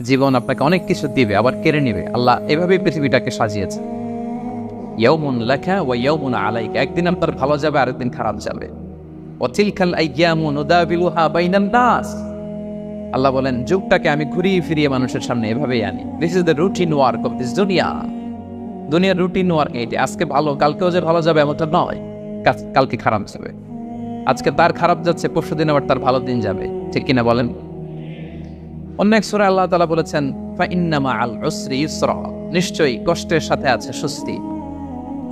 জীবন আপনাকে অনেক কিছু দিবে, আবার কেড়ে নিবে। আল্লাহ এভাবেই পৃথিবীটাকে সাজিয়েছে। ইয়াউমুন লাকা ওয়া ইয়াউমুন আলাইকা, একদিন আপনার ভালো যাবে, আরেকদিন খারাপ যাবে। ওয়া তিলকাল আইয়ামু নুদাবিলুহা বাইনান নাস, আল্লাহ বলেন যুগটাকে আমি ঘুরিয়ে ফিরিয়ে মানুষের সামনে এভাবেই আনি। This is the routine work of this দুনিয়া। দুনিয়ার রুটিন ওয়ার্ক এইটি। আজকে ভালো, কালকেও যে ভালো যাবে এমনটা নয়, কালকে খারাপ যাবে। আজকে তার খারাপ যাচ্ছে, পরশু দিন আবার তার ভালো দিন যাবে, ঠিক কিনা বলেন? অন্য এক সূরায় আল্লাহ তাআলা বলেছেন ফাইন্না মাআল উসরি ইউসরা, নিশ্চয়ই কষ্টের সাথে আছে স্বস্তি।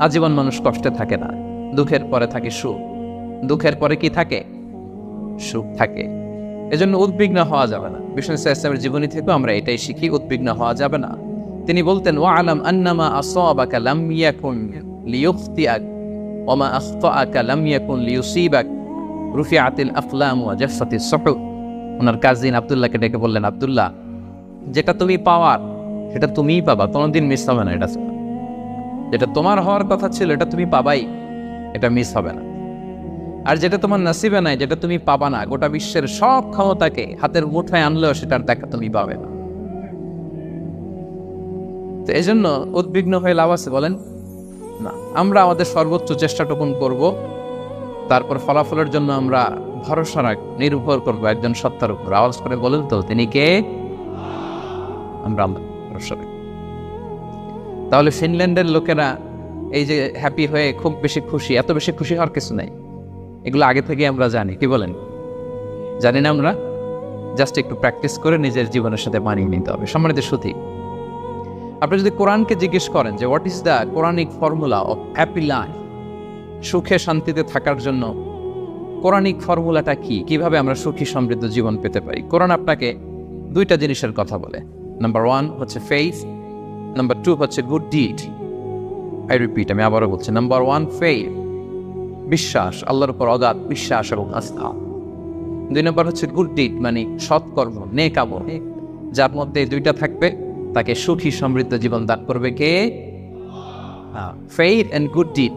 আজীবন মানুষ কষ্টে থাকে না, দুঃখের পরে থাকে সুখ। দুঃখের পরে কি থাকে? সুখ থাকে। এজন্য উদ্বিগ্ন হওয়া যাবে না। বিষ্ণু ইসলামের জীবনী থেকেও আমরা এটাই শিখি, উদ্বিগ্ন হওয়া যাবে না। তিনি বলতেন ওয়ালাম আন্নামা আসাবাকা লাম ইয়াকুন লিয়ুখতিআক ওয়া মা আখতাআকা লাম ইয়াকুন লিয়ুসিবাক রুফিআতিল আকলাম ওয়া জাফফাতিস সুহুফ। ওনার কাজিন আব্দুল্লাহকে ডেকে বললেন, আব্দুল্লাহ, যেটা তুমি পাওয়ার সেটা তুমিই পাবা, কোনোদিন মিস হবে না। এটা যেটা তোমার হওয়ার কথা ছিল এটা তুমি পাবাই, এটা মিস হবে না। আর যেটা তোমার নসিবে নাই, যেটা তুমি পাবা না, গোটা বিশ্বের সব ক্ষমতাকে হাতের মুঠোয় আনলেও সেটার দেখা তুমি পাবে না। তো এই জন্য উদ্বিগ্ন হয়ে লাভ আছে বলেন না। আমরা আমাদের সর্বোচ্চ চেষ্টাটুকুন করব, তারপর ফলাফলের জন্য আমরা ভরসা নির্ভর করবো একজন সত্তার উপর। আওয়াজ করে বলেন তো তিনি কে? আমরা ভরসা রাখি। তাহলে ফিনল্যান্ডের লোকেরা এই যে হ্যাপি হয়ে খুব বেশি খুশি, এত বেশি খুশি হওয়ার কিছু নাই। এগুলো আগে থেকে আমরা জানি, কি বলেন? জানি না আমরা? জাস্ট একটু প্র্যাকটিস করে নিজের জীবনের সাথে মানিয়ে নিতে হবে। সম্মানিত সুধী, আপনি যদি কোরআনকে জিজ্ঞেস করেন যে what is the Quranic formula of happy life, সুখে শান্তিতে থাকার জন্য কোরআনিক ফর্মুলাটা কি, কিভাবে আমরা সুখী সমৃদ্ধ জীবন পেতে পারি, কোরআন আপনাকে দুইটা জিনিসের কথা বলে। নাম্বার 1 হচ্ছে ফেইথ, নাম্বার 2 হচ্ছে গুড ডিড। আই রিপিট, আমি আবারও বলছি, নাম্বার 1 ফেইথ, বিশ্বাস, আল্লাহর উপর অগাধ বিশ্বাস এবং আস্থা। 2 নম্বর হচ্ছে গুড ডিড, মানে সৎকর্ম, নেক আমল। যার মধ্যে দুইটা থাকবে তাকে সুখী সমৃদ্ধ জীবন দান করবে কে? Faith and good deed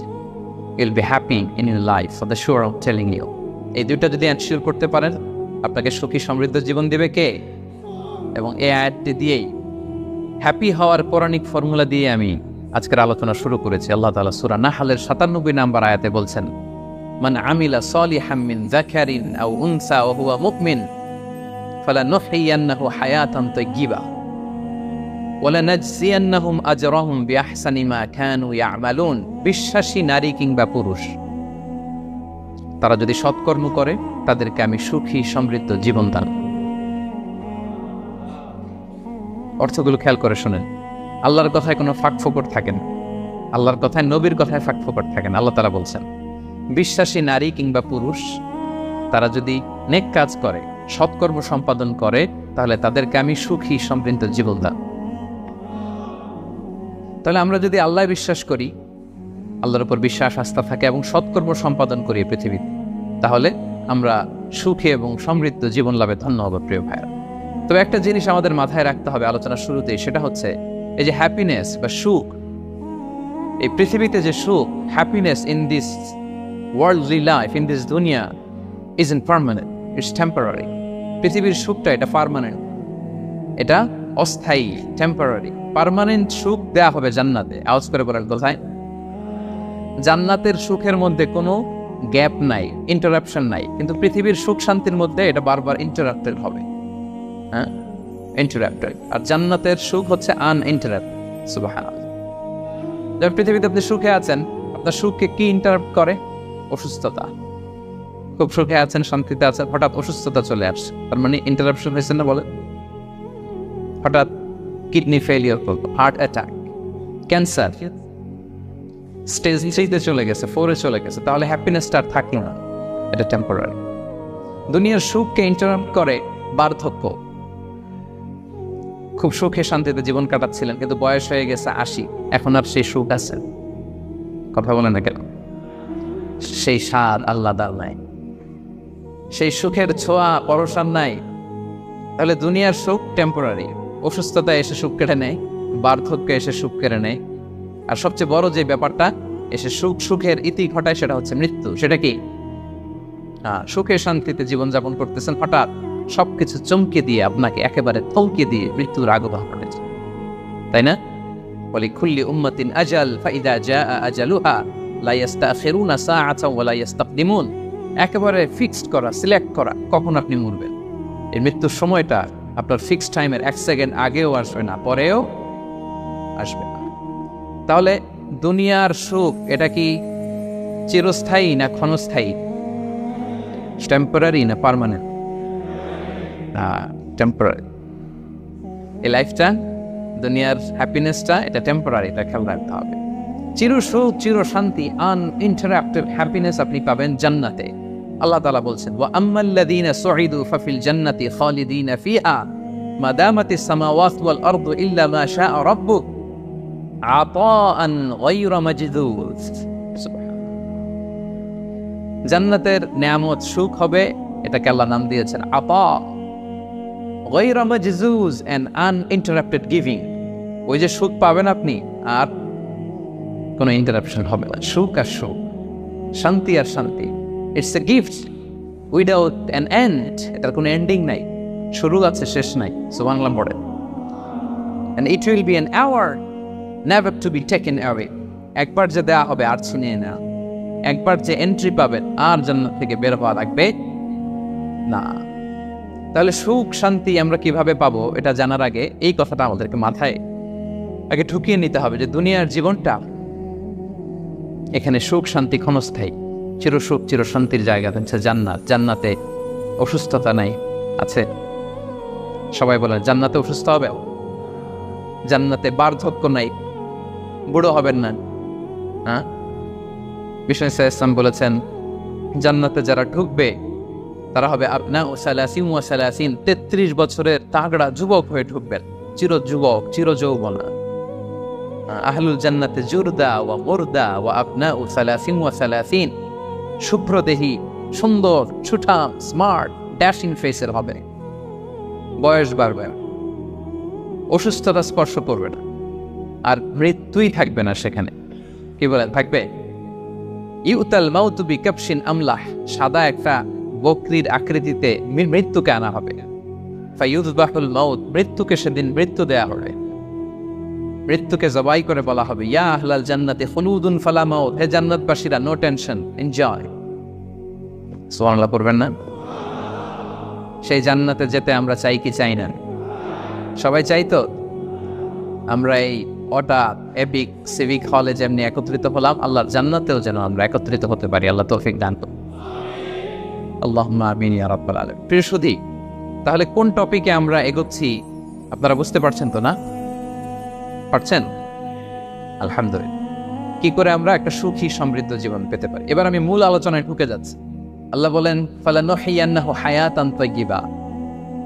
you'll be happy in your life, for the sure I'm telling you. এই দুইটা যদি এনশিওর করতে পারেন, আপনাকে সুখী সমৃদ্ধ জীবন দিবে কে? এবং এই আয়াতটি দিয়েই, হ্যাপি হওয়ার পৌরাণিক ফর্মুলা দিয়ে আমি আজকের আলোচনা শুরু করেছি। আল্লাহ তাআলা সূরা নাহলের 97 নম্বর আয়াতে বলছেন, মান আমিলা সালিহাম মিন যাকারিন আও উনসা ওয়া হুয়া মুমিন ফালানুহইয়ান্নাহু হায়াতান তাইয়্যিবা ওয়া লানাজজিয়ান্নাহুম আজরাহুম বিআহসানি মা কানু ইয়ামালুন। বিশ্বাসী নারী কিংবা পুরুষ তারা যদি সৎকর্ম করে, তাদেরকে আমি সুখী সমৃদ্ধ জীবন দান। অর্থগুলো খেয়াল করে শোনেন। আল্লাহর কথায় কোনো ফাঁকফোকর থাকে না, আল্লাহর কথায়, নবীর কথায় ফাঁকফোকর থাকে না। আল্লাহ তাআলা বলছেন বিশ্বাসী নারী কিংবা পুরুষ তারা যদি নেক কাজ করে, সৎকর্ম সম্পাদন করে, তাহলে তাদেরকে আমি সুখী সমৃদ্ধ জীবন দান। তাহলে আমরা যদি আল্লাহ বিশ্বাস করি, আল্লাহর উপর বিশ্বাস আস্থা থাকে এবং সৎকর্ম সম্পাদন করি পৃথিবীতে, তাহলে আমরা সুখী এবং সমৃদ্ধ জীবন লাভে ধন্য হব প্রিয় ভাইরা। তবে একটা জিনিস আমাদের মাথায় রাখতে হবে আলোচনার শুরুতেই, সেটা হচ্ছে এই যে হ্যাপিনেস বা সুখ, এই পৃথিবীতে যে সুখ, happiness in this worldly life, in this দুনিয়া is in permanent, it's temporary. পৃথিবীর সুখটা এটা পার্মানেন্ট, এটা অস্থায়ী, টেম্পোরারি। পার্মানেন্ট সুখ দেয়া হবে জান্নাতে। আওয়াজ করে বলার কোথায়? জান্নাতের সুখের মধ্যে কোনো গ্যাপ নাই, ইন্টারাপশন নাই। কিন্তু পৃথিবীর সুখ শান্তির মধ্যে এটা বারবার ইন্টারাপ্টেড হবে, হ্যাঁ, ইন্টারাপ্টেড। আর জান্নাতের সুখ হচ্ছে আনইন্টারাপ্টেড। সুবহানাল্লাহ। যখন পৃথিবীতে আপনি সুখে আছেন, আপনার সুখকে কি ইন্টারাপ্ট করে? অসুস্থতা। খুব সুখে আছেন, শান্তিতে আছেন, হঠাৎ অসুস্থতা চলে আসছে, তার মানে ইন্টারাপশন হয়েছে না? বলে হঠাৎ কিডনি ফেলিয়ার করলো, হার্ট অ্যাটাক, ক্যান্সার, স্টেজ 3-তে চলে গেছে, 4-এ চলে গেছে, তাহলে হ্যাপিনেসটা আর থাকলো না, এটা টেম্পোরারি। দুনিয়ার সুখকে ইন্টারাপ্ট করে বার্ধক্য। খুব সুখে শান্তিতে জীবন কাটাচ্ছিলেন, কিন্তু বয়স হয়ে গেছে 80, এখন আর সেই সুখ আছে? কথা বলেন না কেন? সেই স্বাদ আল্লাহর নাই, সেই সুখের ছোঁয়া পরশার নাই। তাহলে দুনিয়ার সুখ টেম্পোরারি, অসুস্থতা এসে সুখ কেড়ে নেয়, বার্ধক্য এসে সুখ কেড়ে নেয়, আর সবচেয়ে বড় যে ব্যাপারটা এসে সুখের ইতি ঘটায়, সেটা হচ্ছে মৃত্যু। সেটা কি? সুখে শান্তিতে জীবনযাপন করতেছেন, হঠাৎ সবকিছু চমকে দিয়ে আপনাকে একেবারে থমকে দিয়ে মৃত্যুর আগমন ঘটেছে, তাই না? বলি কুল্লি উম্মাতিন আজাল ফাইদা জাআ আজালুহা লা ইস্তাখিরুনা সাআতাও ওয়া লা ইস্তাকদিমুন। একেবারে ফিক্সড করা, সিলেক্ট করা কখন আপনি মরবেন। এই মৃত্যুর সময়টা আপনার ফিক্সড টাইমের 1 সেকেন্ড আগেও আসবে না, পরেও আসবে না। তাহলে দুনিয়ার সুখ এটা কি চিরস্থায়ী না ক্ষণস্থায়ী? টেম্পোরারি না পার্মানেন্ট? না, টেম্পোরারি। এই লাইফটা, দুনিয়ার হ্যাপিনেসটা এটা টেম্পোরারি, এটা খেয়াল রাখতে হবে। চির সুখ, চির শান্তি, আনইন্টারাপ্টেড হ্যাপিনেস আপনি পাবেন জান্নাতে। আল্লাহ তাআলা বলছেন, ওয়া আম্মাল্লাযীনা সুঈদু ফাফিল জান্নাতি খালিদিনা ফিহা মা দামাতিস সামাওয়াতু ওয়াল আরদু ইল্লা মা শাআ রাব্বুক আতাআন গায়রা মাজদুদ। জান্নাতের নেয়ামত সুখ হবে, এটাকে আল্লাহ নাম দিয়েছেন আতা, গায়রা মাজজুজ, এন্ড আনইন্টারাপ্টেড গিভিং। ওই যে সুখ পাবেন আপনি, আর কোনো ইন্টারাপশন হবে না। সুখ আর সুখ, শান্তি আর শান্তি, it's a gift without an end. এটার কোনো এন্ডিং নাই, শুরু আছে শেষ নাই। সুবহানাল্লাহ পড়ে। And it will be an hour never to be taken away. একবার যে দেয়া হবে আর ছিনিয়ে না, একবার যে এন্ট্রি পাবেন আর জান্নাত থেকে বের হওয়া লাগবে না। তাহলে সুখ শান্তি আমরা কিভাবে পাবো এটা জানার আগে এই কথাটা আমাদেরকে মাথায় আগে ঢুকিয়ে নিতে হবে যে দুনিয়ার জীবনটা, এখানে সুখ শান্তি ক্ষণস্থায়ী। চির সুখ চির শান্তির জায়গা হচ্ছে জান্নাত। জান্নাতে অসুস্থতা নাই, আছে? সবাই বলেন জান্নাতে অসুস্থ হবে? জান্নাতে বার্ধক্য নাই, বুড়ো হবেন না। হ্যাঁ, বিষ্ণু ইসলাম বলেছেন জান্নাতে যারা ঢুকবে তারা হবে আপনা ও সালাসিন ওয়া সালাসিন, 33 বছরের তাগড়া যুবক হয়ে ঢুকবেন, চির যুবক, চির যৌবনা। আহলুল জান্নাতে জুরদা ওয়া মুরদা ওয়া আপনা ও সালাসিন ওয়া সালাসিন, শুভ্রদেহী, সুন্দর, ছুটাম, স্মার্ট, ড্যাশিং ফেসের হবে। বয়স বাড়বে, অসুস্থতা স্পর্শ করবে না, আর মৃত্যুই থাকবে না সেখানে। কি বলেন, থাকবে? ইউতাল মাউতু বিকাবশিন আমলাহ, সাদা একটা বকরির আকৃতিতে মৃত্যুকে আনা হবে। ফায়ুযবাহুল মাউত, মৃত্যুকে সেদিন মৃত্যু দেয়া হবে। মৃত্যুকে জবাই করে বলা হবে, ইয়া আহলাল জান্নাতি খুলুদুন ফালা মাউত, হে জান্নাতবাসীরা, নো টেনশন, এনজয়। সুবহানাল্লাহ পড়বেন না? সেই জান্নাতে যেতে আমরা চাই কি চাই না? সবাই চাই তো? আমরা এই ওটা এপিক সিভিক হলে যেমনি একত্রিত হলাম, আল্লাহর জান্নাতেও যেন আমরা একত্রিত হতে পারি। আল্লাহ তৌফিক দান করুন। আল্লাহুম্মা আমিন ইয়া রাব্বাল আলামিন। প্রিয় সুধী, তাহলে কোন টপিকে আমরা এগোচ্ছি আপনারা বুঝতে পারছেন তো না? পারছেন? আলহামদুলিল্লাহ। কি করে আমরা একটা সুখী সমৃদ্ধ জীবন পেতে পারি, এবার আমি মূল আলোচনায় ঢুকে যাচ্ছি। আল্লাহ বলেন ফালানুহিয়ান্নাহু হায়াতান তাইয়্যিবা,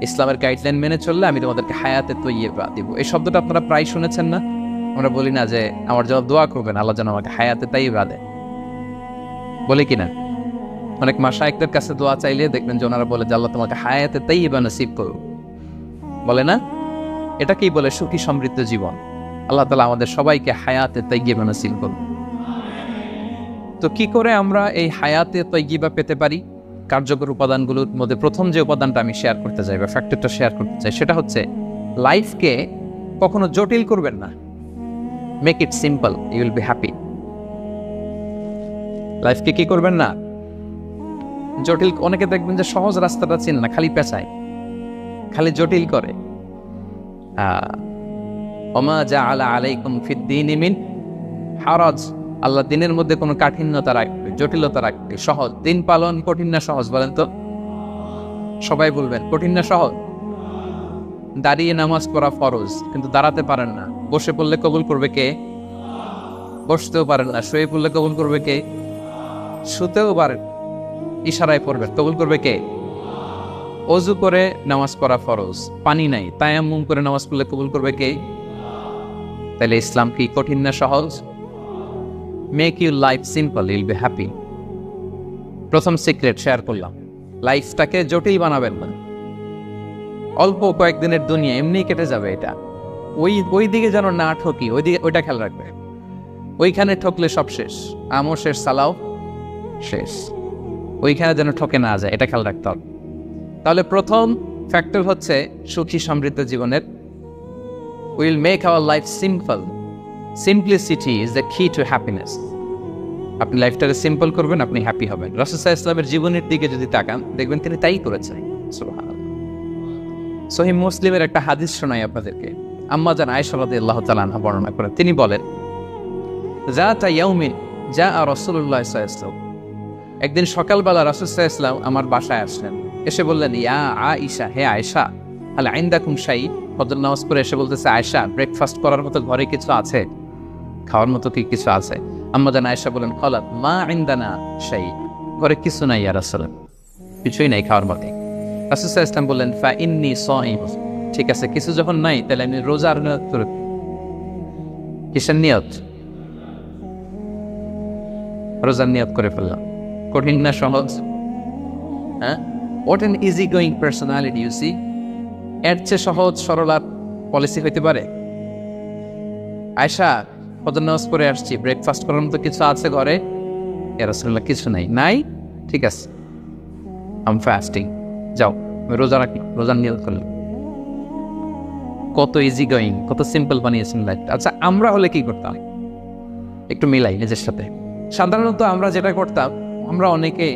ইসলামের গাইডলাইন মেনে চললে আমি তোমাদেরকে হায়াতে তাইয়্যিবা দিব। এই শব্দটা আপনারা প্রায় শুনেছেন না? আমরা বলি না যে আমার জন্য দোয়া করবেন আল্লাহ যেন আমাকে হায়াতে তাইয়্যিবা দেয়, বলি কিনা? অনেক মাশায়েখদের কাছে দোয়া চাইলে দেখবেন যে ওনারা বলে যে আল্লাহ তোমাকে হায়াতে তাইয়্যিবা নসিব করুন, বলে না? এটাকেই বলে সুখী সমৃদ্ধ জীবন। আল্লাহ তাআলা আমাদের সবাইকে হায়াতে তাইয়্যিবা নসিব করুন। তো কি করে আমরা এই হায়াতে তাইয়্যিবা পেতে পারি? কার্যকর উপাদানগুলোর মধ্যে প্রথম যে উপাদানটা আমি শেয়ার করতে চাই বা ফ্যাক্টরটা শেয়ার করতে চাই সেটা হচ্ছে লাইফকে কখনো জটিল করবেন না। Make it simple, you will be happy. লাইফকে কি করবেন না? জটিল। অনেকে দেখবেন যে সহজ রাস্তাটা চেনে না, খালি পেঁচায়, খালি জটিল করে। ওমা জাআলা আলাইকুম ফিদ-দীনি মিন হারাজ, আল্লাহ দিনের মধ্যে কোনো কাঠিন্যতা রাখবে, জটিলতা রাখবে। সহজ দিন পালন কঠিন না সহজ? বলেন তো, সবাই বলবেন কঠিন না সহজ? দাঁড়িয়ে নামাজ পড়া ফরজ, কিন্তু দাঁড়াতে পারেন না। বসে পড়লে কবুল করবে কে? বসতেও পারেন না। শুয়ে পড়লে কবুল করবে কে? শুতেও পারেন, ইশারায় পড়বেন, কবুল করবে কে? ওযু করে নামাজ পড়া ফরজ, পানি নাই, তায়াম্মুম করে নামাজ পড়লে কবুল করবে কে? তাহলে ইসলাম কি কঠিন না সহজ? Make your life simple, you'll be happy. প্রথম সিক্রেট শেয়ার করলাম, লাইফটাকে জটিল বানাবেন না। অল্প কয়েকদিনের দুনিয়া, এমনি কেটে যাবে। এটা ওই দিকে যেন না ঠকি, ওইটা খেয়াল রাখবে। ওইখানে ঠকলে সব শেষ, আমও শেষ, সালাও শেষ। ওইখানে যেন ঠকে না যায়, এটা খেয়াল রাখতে হবে। তাহলে প্রথম ফ্যাক্টর হচ্ছে সুখী সমৃদ্ধ জীবনের, will make our life simple. Simplicity is the key to happiness. আপনি লাইফটাকে সিম্পল করবেন, আপনি হ্যাপি হবেন। রাসূল সাল্লাল্লাহু আলাইহি ওয়াসাল্লামের জীবনের দিকে যদি তাকান, দেখবেন তিনি তাই করেছেন। সুবহানাল্লাহ। সহিহ মুসলিমের একটা হাদিস শোনাই আপনাদেরকে। আম্মা জান আয়েশা রাদিয়াল্লাহু তাআলা আনহা বর্ণনা করেন। তিনি বলেন, যাতা ইয়াউমিন জাআ রাসূলুল্লাহ সাল্লাল্লাহু আলাইহি ওয়াসাল্লাম, একদিন সকালবেলা রাসূল সাল্লাল্লাহু আলাইহি ওয়াসাল্লাম আমার বাসায় আসলেন। এসে বললেন, ইয়া আয়েশা, হে আয়েশা, হাল ইনদাকুম শাই। ফজর নামাজ পড়ে এসে বলতেছে, আয়েশা, ব্রেকফাস্ট করার মতো ঘরে কিছু আছে? খাওয়ার মতো কি কিছু আছে? আম্মা জান আয়েশা বলেন, ক্বালাত মা ইনদানা শাই, ঘরে কিছু নাই ইয়া রাসূলুল্লাহ, কিছুই নাই খাওয়ার মতো। রাসূল সাল্লাল্লাহু আলাইহি ওয়াসাল্লাম বললেন, ফা ইন্নী সাঈম, ঠিক আছে, কিছু যখন নাই তাহলে আমি রোজার নিয়ত করে। কিসের নিয়ত? রোজার নিয়ত করে ফেললাম। কঠিন না সহজ? হ্যাঁ, what an easy going personality you see. এর চেয়ে সহজ সরল আর পলিসি হইতে পারে? আয়েশা, ফজর নামাজ পড়ে আসছি, ব্রেকফাস্ট করার মতো কিছু আছে ঘরে? ইয়া রাসূলুল্লাহ, কিছু নাই। নাই, ঠিক আছে, আই এম ফাস্টিং, যাও আমি রোজা রাখি, রোজার নিয়ত করলাম। কত ইজি গোয়িং, কত সিম্পল বানিয়েছেন লাইফটা। আচ্ছা, আমরা হলে কি করতাম? একটু মিলাই নিজের সাথে। সাধারণত আমরা যেটা করতাম, আমরা অনেকে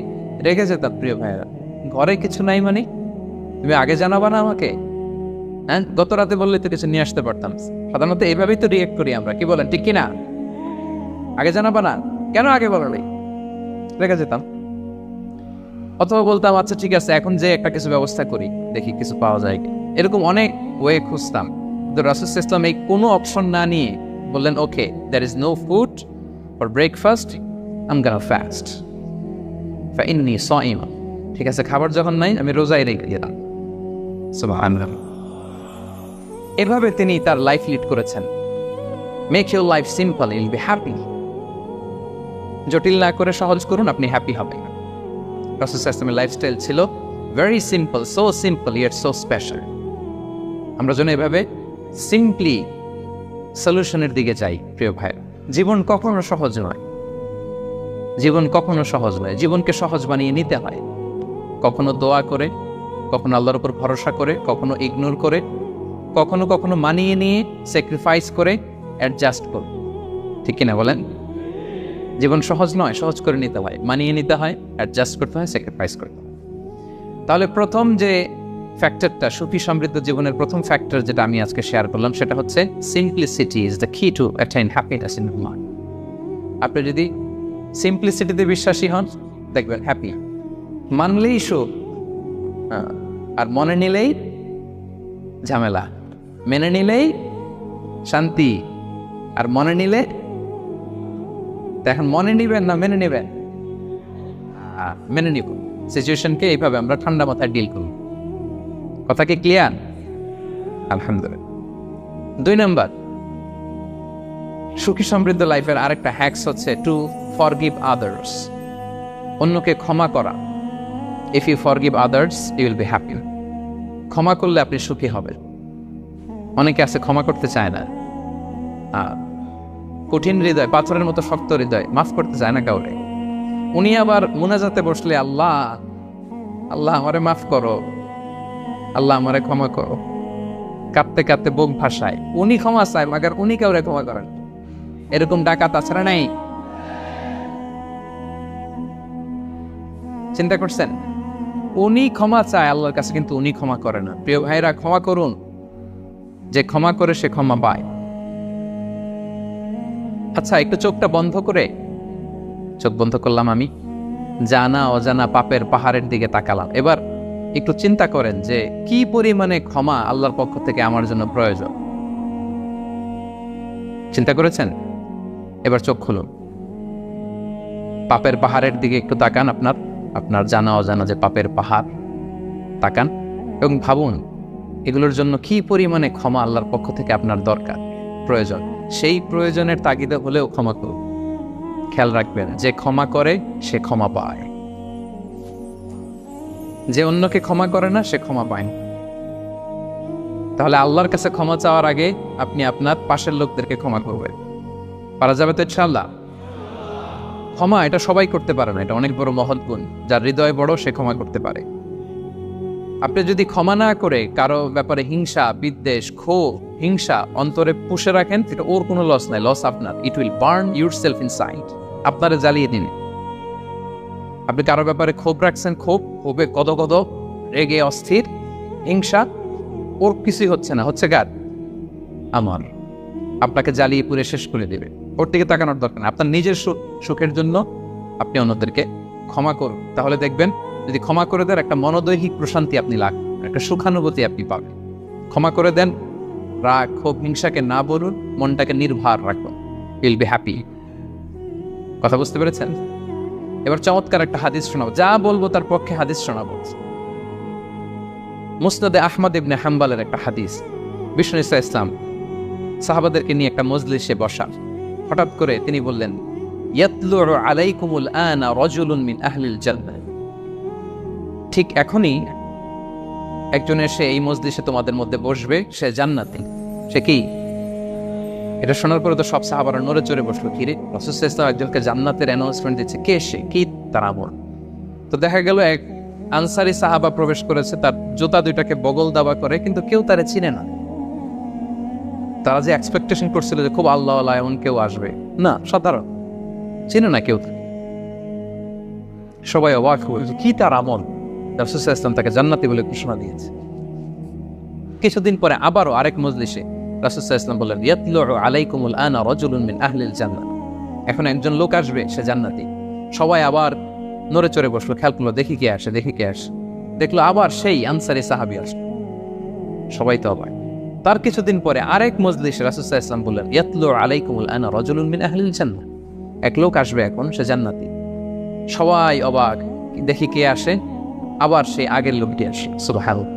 রেগে যেতাম। প্রিয় ভাইয়েরা, ঘরে কিছু নাই মানে তুমি আগে জানাবা না আমাকে? হ্যাঁ, গত রাতে বললে তো কিছু নিয়ে আসতে পারতাম। সাধারণত এইভাবেই তো রিয়েক্ট করি আমরা, কি বলেন, ঠিক কিনা? আগে জানাবা না, কেন আগে বলো নাই? রেগে যেতাম। অথবা বলতাম, আচ্ছা ঠিক আছে, এখন যে একটা কিছু ব্যবস্থা করি, দেখি কিছু পাওয়া যায়। এরকম অনেক ওয়ে খুঁজতাম। তো রাসূল সাল্লাল্লাহু আলাইহি ওয়াসাল্লাম এই কোনো অপশন না নিয়ে বললেন, okay, there is no food for breakfast, I am gonna fast, ফা ইন্নী সাঈম। ঠিক আছে, খাবার যখন নাই আমি রোজায় রেখে দিলাম। সুবহানাল্লাহ। এভাবে তিনি তার লাইফ লিড করেছেন। Make your life simple, you'll be happy. জটিল না করে সহজ করুন, আপনি হ্যাপি হবেন। রাসূল সাল্লাল্লাহু আলাইহি ওয়াসাল্লামের লাইফস্টাইল ছিল very simple, so simple yet so special. আমরা যেন এভাবে সিম্পলি সলিউশনের দিকে যাই। প্রিয় ভাই, জীবন কখনো সহজ নয়, জীবন কখনো সহজ নয়। জীবনকে সহজ বানিয়ে নিতে হয়। কখনো দোয়া করে, কখনো আল্লাহর উপর ভরসা করে, কখনো ইগনোর করে, কখনো কখনো মানিয়ে নিয়ে, স্যাক্রিফাইস করে, অ্যাডজাস্ট করে। ঠিক কিনা বলেন? জীবন সহজ নয়, সহজ করে নিতে হয়, মানিয়ে নিতে হয়, অ্যাডজাস্ট করতে হয়, স্যাক্রিফাইস করতে হয়। তাহলে প্রথম যে ফ্যাক্টরটা, সুখী সমৃদ্ধ জীবনের প্রথম ফ্যাক্টর যেটা আমি আজকে শেয়ার করলাম, সেটা হচ্ছে simplicity is the key to attain happiness in life. আপনি যদি সিম্পলিসিটিতে বিশ্বাসী হন, দেখবেন হ্যাপি। মানলেই সুখ, আর মনে নিলেই ঝামেলা। মেনে নিলেই শান্তি, আর মনে নিলে, এখন মনে নিবেন না মেনে নেবেন? মেনে নিব। সিচুয়েশনকে এইভাবে আমরা ঠান্ডা মাথায় ডিল করব। কথা কি ক্লিয়ার? আলহামদুলিল্লাহ। 2 নাম্বার, সুখী সমৃদ্ধ লাইফের আরেকটা হ্যাকস হচ্ছে টু ফরগিভ আদার্স। অন্যকে ক্ষমা করা। If you forgive others, you will be happy. ক্ষমা করলে আপনি সুখী হবেন। অনেকে আছে ক্ষমা করতে চায় না, কঠিন হৃদয়, পাথরের মতো শক্ত হৃদয়, মাফ করতে চায় না কাউরে। উনি আবার মুনাজাতে বসলে, আল্লাহ আল্লাহ আমারে মাফ করো, আল্লাহ আমারে ক্ষমা করো, কাঁদতে কাঁদতে বুক ভাসায়। উনি ক্ষমা চায়, মাগার উনি কাউরে ক্ষমা করেন। এরকম ডাকাত আছে না নাই? চিন্তা করছেন? উনি ক্ষমা চায় আল্লাহর কাছে, কিন্তু উনি ক্ষমা করে না। প্রিয় ভাইরা, ক্ষমা করুন। যে ক্ষমা করে সে ক্ষমা পায়। আচ্ছা, একটু চোখটা বন্ধ করে, চোখ বন্ধ করলাম আমি, জানা অজানা পাপের পাহাড়ের দিকে তাকালাম। এবার একটু চিন্তা করেন যে কি পরিমাণে ক্ষমা আল্লাহর পক্ষ থেকে আমার জন্য প্রয়োজন। চিন্তা করেছেন? এবার চোখ খুলুন, পাপের পাহাড়ের দিকে একটু তাকান। আপনার জানা অজানা যে পাপের পাহাড়, তাকান এবং ভাবুন এগুলোর জন্য কি পরিমাণে ক্ষমা আল্লাহর পক্ষ থেকে আপনার দরকার, প্রয়োজন। সেই প্রয়োজনের তাগিদে হলেও ক্ষমা করুন। খেয়াল রাখবেন, যে ক্ষমা করে সে ক্ষমা পায়, যে অন্যকে ক্ষমা করে না সে ক্ষমা পায় না। তাহলে আল্লাহর কাছে ক্ষমা চাওয়ার আগে আপনি আপনার পাশের লোকদেরকে ক্ষমা করবেন। পারা যাবে তো ইনশাআল্লাহ? ক্ষমা এটা সবাই করতে পারে না, এটা অনেক বড় মহৎ গুণ। যার হৃদয় বড় সে ক্ষমা করতে পারে। আপনি যদি ক্ষমা না করে কারো ব্যাপারে হিংসা, বিদ্বেষ, ক্ষোভ, হিংসা অন্তরে পুষে রাখেন, এটা ওর কোনো লস নাই, লস আপনার। It will burn your self inside, আপনারা জ্বালিয়ে দিন। আপনি কারো ব্যাপারে ক্ষোভ রাখছেন, ক্ষোভে গদ রেগে অস্থির, হিংসা, ওর কিছুই হচ্ছে না, হচ্ছে কার? আমার। আপনাকে জ্বালিয়ে পুড়ে শেষ করে দেবে। ওর দিকে তাকানোর দরকার না। আপনার নিজের সুখের জন্য আপনি অন্যদেরকে ক্ষমা করুন, তাহলে দেখবেন যদি ক্ষমা করে দেন একটা মনোদৈহিক প্রশান্তি আপনি লাভ, একটা সুখানুভূতি আপনি পাবেন। ক্ষমা করে দেন, রাগ, ক্ষোভ, হিংসাকে না বলুন, মনটাকে নির্ভার রাখুন, উইল বি হ্যাপি। কথা বুঝতে পেরেছেন? এবার চমৎকার একটা হাদিস শোনাবো, যা বলবো তার পক্ষে হাদিস শোনাবো। মুসনাদে আহমদ ইবনে হাম্বলের একটা হাদিস। বিষ্ণু ইসা ইসলাম সাহাবাদেরকে নিয়ে একটা মজলিসে বসা, হঠাৎ করে তিনি বললেন, ইয়াতলুউ আলাইকুমুল আনা রাজুলুন মিন আহলিল জান্নাহ। ঠিক এখনই একজন এসে এই মজলিসে তোমাদের মধ্যে বসবে, সে জান্নাতি। সে কি? এটা শোনার পরে তো সব সাহাবারা নড়ে চড়ে বসলো। কি রে, রাসূল সাল্লাল্লাহু আলাইহি ওয়াসাল্লাম একজনকে জান্নাতের অ্যানাউন্সমেন্ট দিচ্ছে, কে সে, কি তার আমল? তো দেখা গেল এক আনসারী সাহাবা প্রবেশ করেছে, তার জুতা দুইটাকে বগল দাবা করে, কিন্তু কেউ তারে চিনে না। তারা যে এক্সপেকটেশন করছিল যে খুব আল্লাহ আল্লাহ এমন কেউ আসবে, না, সাধারণ, চিনে না কেউ। সবাই অবাক হয়ে, কি তার আমল? রাসূল সাল্লাল্লাহু আলাইহি ওয়াসাল্লাম তাকে জান্নাতি বলে ঘোষণা দিয়েছে। কিছুদিন পরে আবারও আরেক মজলিসে রাসূল সাল্লাল্লাহু আলাইহি ওয়াসাল্লাম বললেন, ইয়াতলুউ আলাইকুমুল আনা রাজুলুন মিন আহলিল জান্নাহ। এখন একজন লোক আসবে, সে জান্নাতি। সবাই আবার নড়ে চড়ে বসলো, খেয়াল করলো, দেখি কে আসে। দেখলো আবার সেই আনসারী সাহাবী আসলো। সবাই তো অবাক। তার কিছুদিন পরে আরেক মজলিসে রাসূল সাল্লাল্লাহু আলাইহি ওয়াসাল্লাম বললেন, ইয়াতলুউ আলাইকুমুল আনা রাজুলুন মিন আহলিল জান্নাহ। এক লোক আসবে এখন, সে জান্নাতি। সবাই অবাক, দেখি কে আসে, আবার সেই আগের লোকটি আসে। সুবহানাল্লাহ।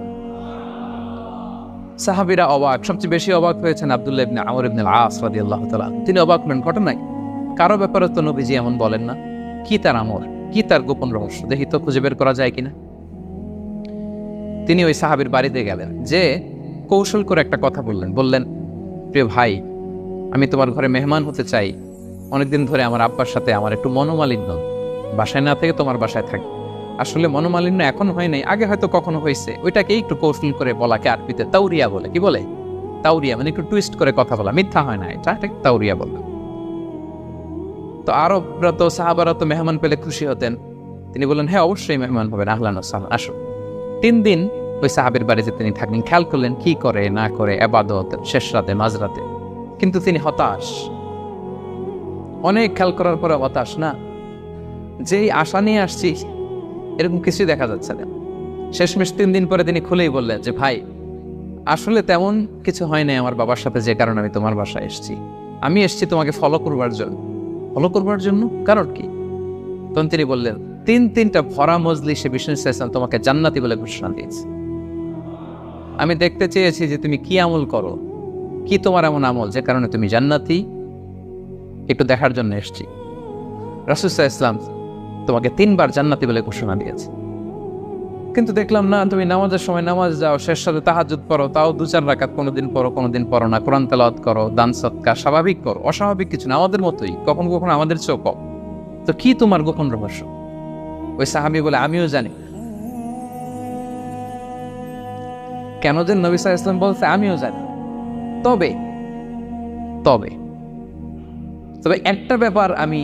সাহাবীরা অবাক, সবচেয়ে বেশি অবাক হয়েছেন আব্দুল্লাহ ইবনে আমর ইবনে আল-আস রাদিয়াল্লাহু তাআলা। তিনি অবাক হলেন, ঘটনায় কারো ব্যাপারে তো নবীজি এমন বলেন না, কি তার আমল, কি তার গোপন রহস্য, দেখি তো খুঁজে বের করা যায় কিনা। তিনি ওই সাহাবীর বাড়িতে গেলেন, যে কৌশল করে একটা কথা বললেন, প্রিয় ভাই, আমি তোমার ঘরে মেহমান হতে চাই। অনেকদিন ধরে আমার আব্বার সাথে আমার একটু মনোমালিন্য, বাসায় না থেকে তোমার বাসায় থাকি। আসলে মনোমালিন্য এখন হয় নাই, আগে হয়তো কখনো হয়েছে। ওইটাকে একটু কৌশল করে বলাকে আরবিতে তাউরিয়া বলে। কি বলে? তাউরিয়া, মানে একটু টুইস্ট করে কথা বলা, মিথ্যা হয় না, এটা তাউরিয়া বলে। তো আরবরা তো, সাহাবারা তো মেহমান পেলে খুশি হতেন। তিনি বললেন, হ্যাঁ অবশ্যই মেহমান হবেন, আহলান ওয়া সাহলান, আসো। 3 দিন ওই সাহাবীর বাড়িতে তিনি থাকলেন। খেয়াল করলেন কি করে না করে, ইবাদত, শেষ রাতে, মাঝরাতে। কিন্তু তিনি হতাশ, অনেক খেয়াল করার পরে হতাশ। না, যেই আশা নিয়ে আসছি এরকম কিছুই দেখা যাচ্ছে না। শেষমেশ 3 দিন পরে তিনি খুলেই বললেন যে, ভাই আসলে তেমন কিছু হয় নাই আমার বাবার সাথে, যে কারণে আমি তোমার বাসায় এসেছি। আমি এসেছি তোমাকে ফলো করবার জন্য। কারণ কি? তখন তিনি বললেন, 3টা ভরা মজলিসে বিষ্ণু সাল্লাল্লাহু আলাইহি ওয়াসাল্লাম তোমাকে জান্নাতি বলে ঘোষণা দিয়েছে। আমি দেখতে চেয়েছি যে তুমি কি আমল করো, কি তোমার এমন আমল যে কারণে তুমি জান্নাতি, একটু দেখার জন্য এসেছি। রাসূল সাল্লাল্লাহু আলাইহি ওয়াসাল্লাম তোমাকে 3বার জান্নাতি বলে ঘোষণা দিয়েছে, কিন্তু দেখলাম না, তুমি নামাজের সময় নামাজ যাও, শেষ সাথে তাহাজ্জুদ পড়ো, তাও 2-4 রাকাত, কোনোদিন পড়ো না, কোরআন তেলাওয়াত করো, দান সদকা, স্বাভাবিক করো, অস্বাভাবিক কিছু না, আমাদের মতোই, কখনো কখনো আমাদের চেয়েও কম। তো কি তোমার গোপন রহস্য? ওই সাহাবী বলে, আমিও জানি। কেন যে নবী সাল্লাল্লাহু আলাইহি ওয়াসাল্লাম বলছে আমিও জানি, তবে তবে তবে একটা ব্যাপার আমি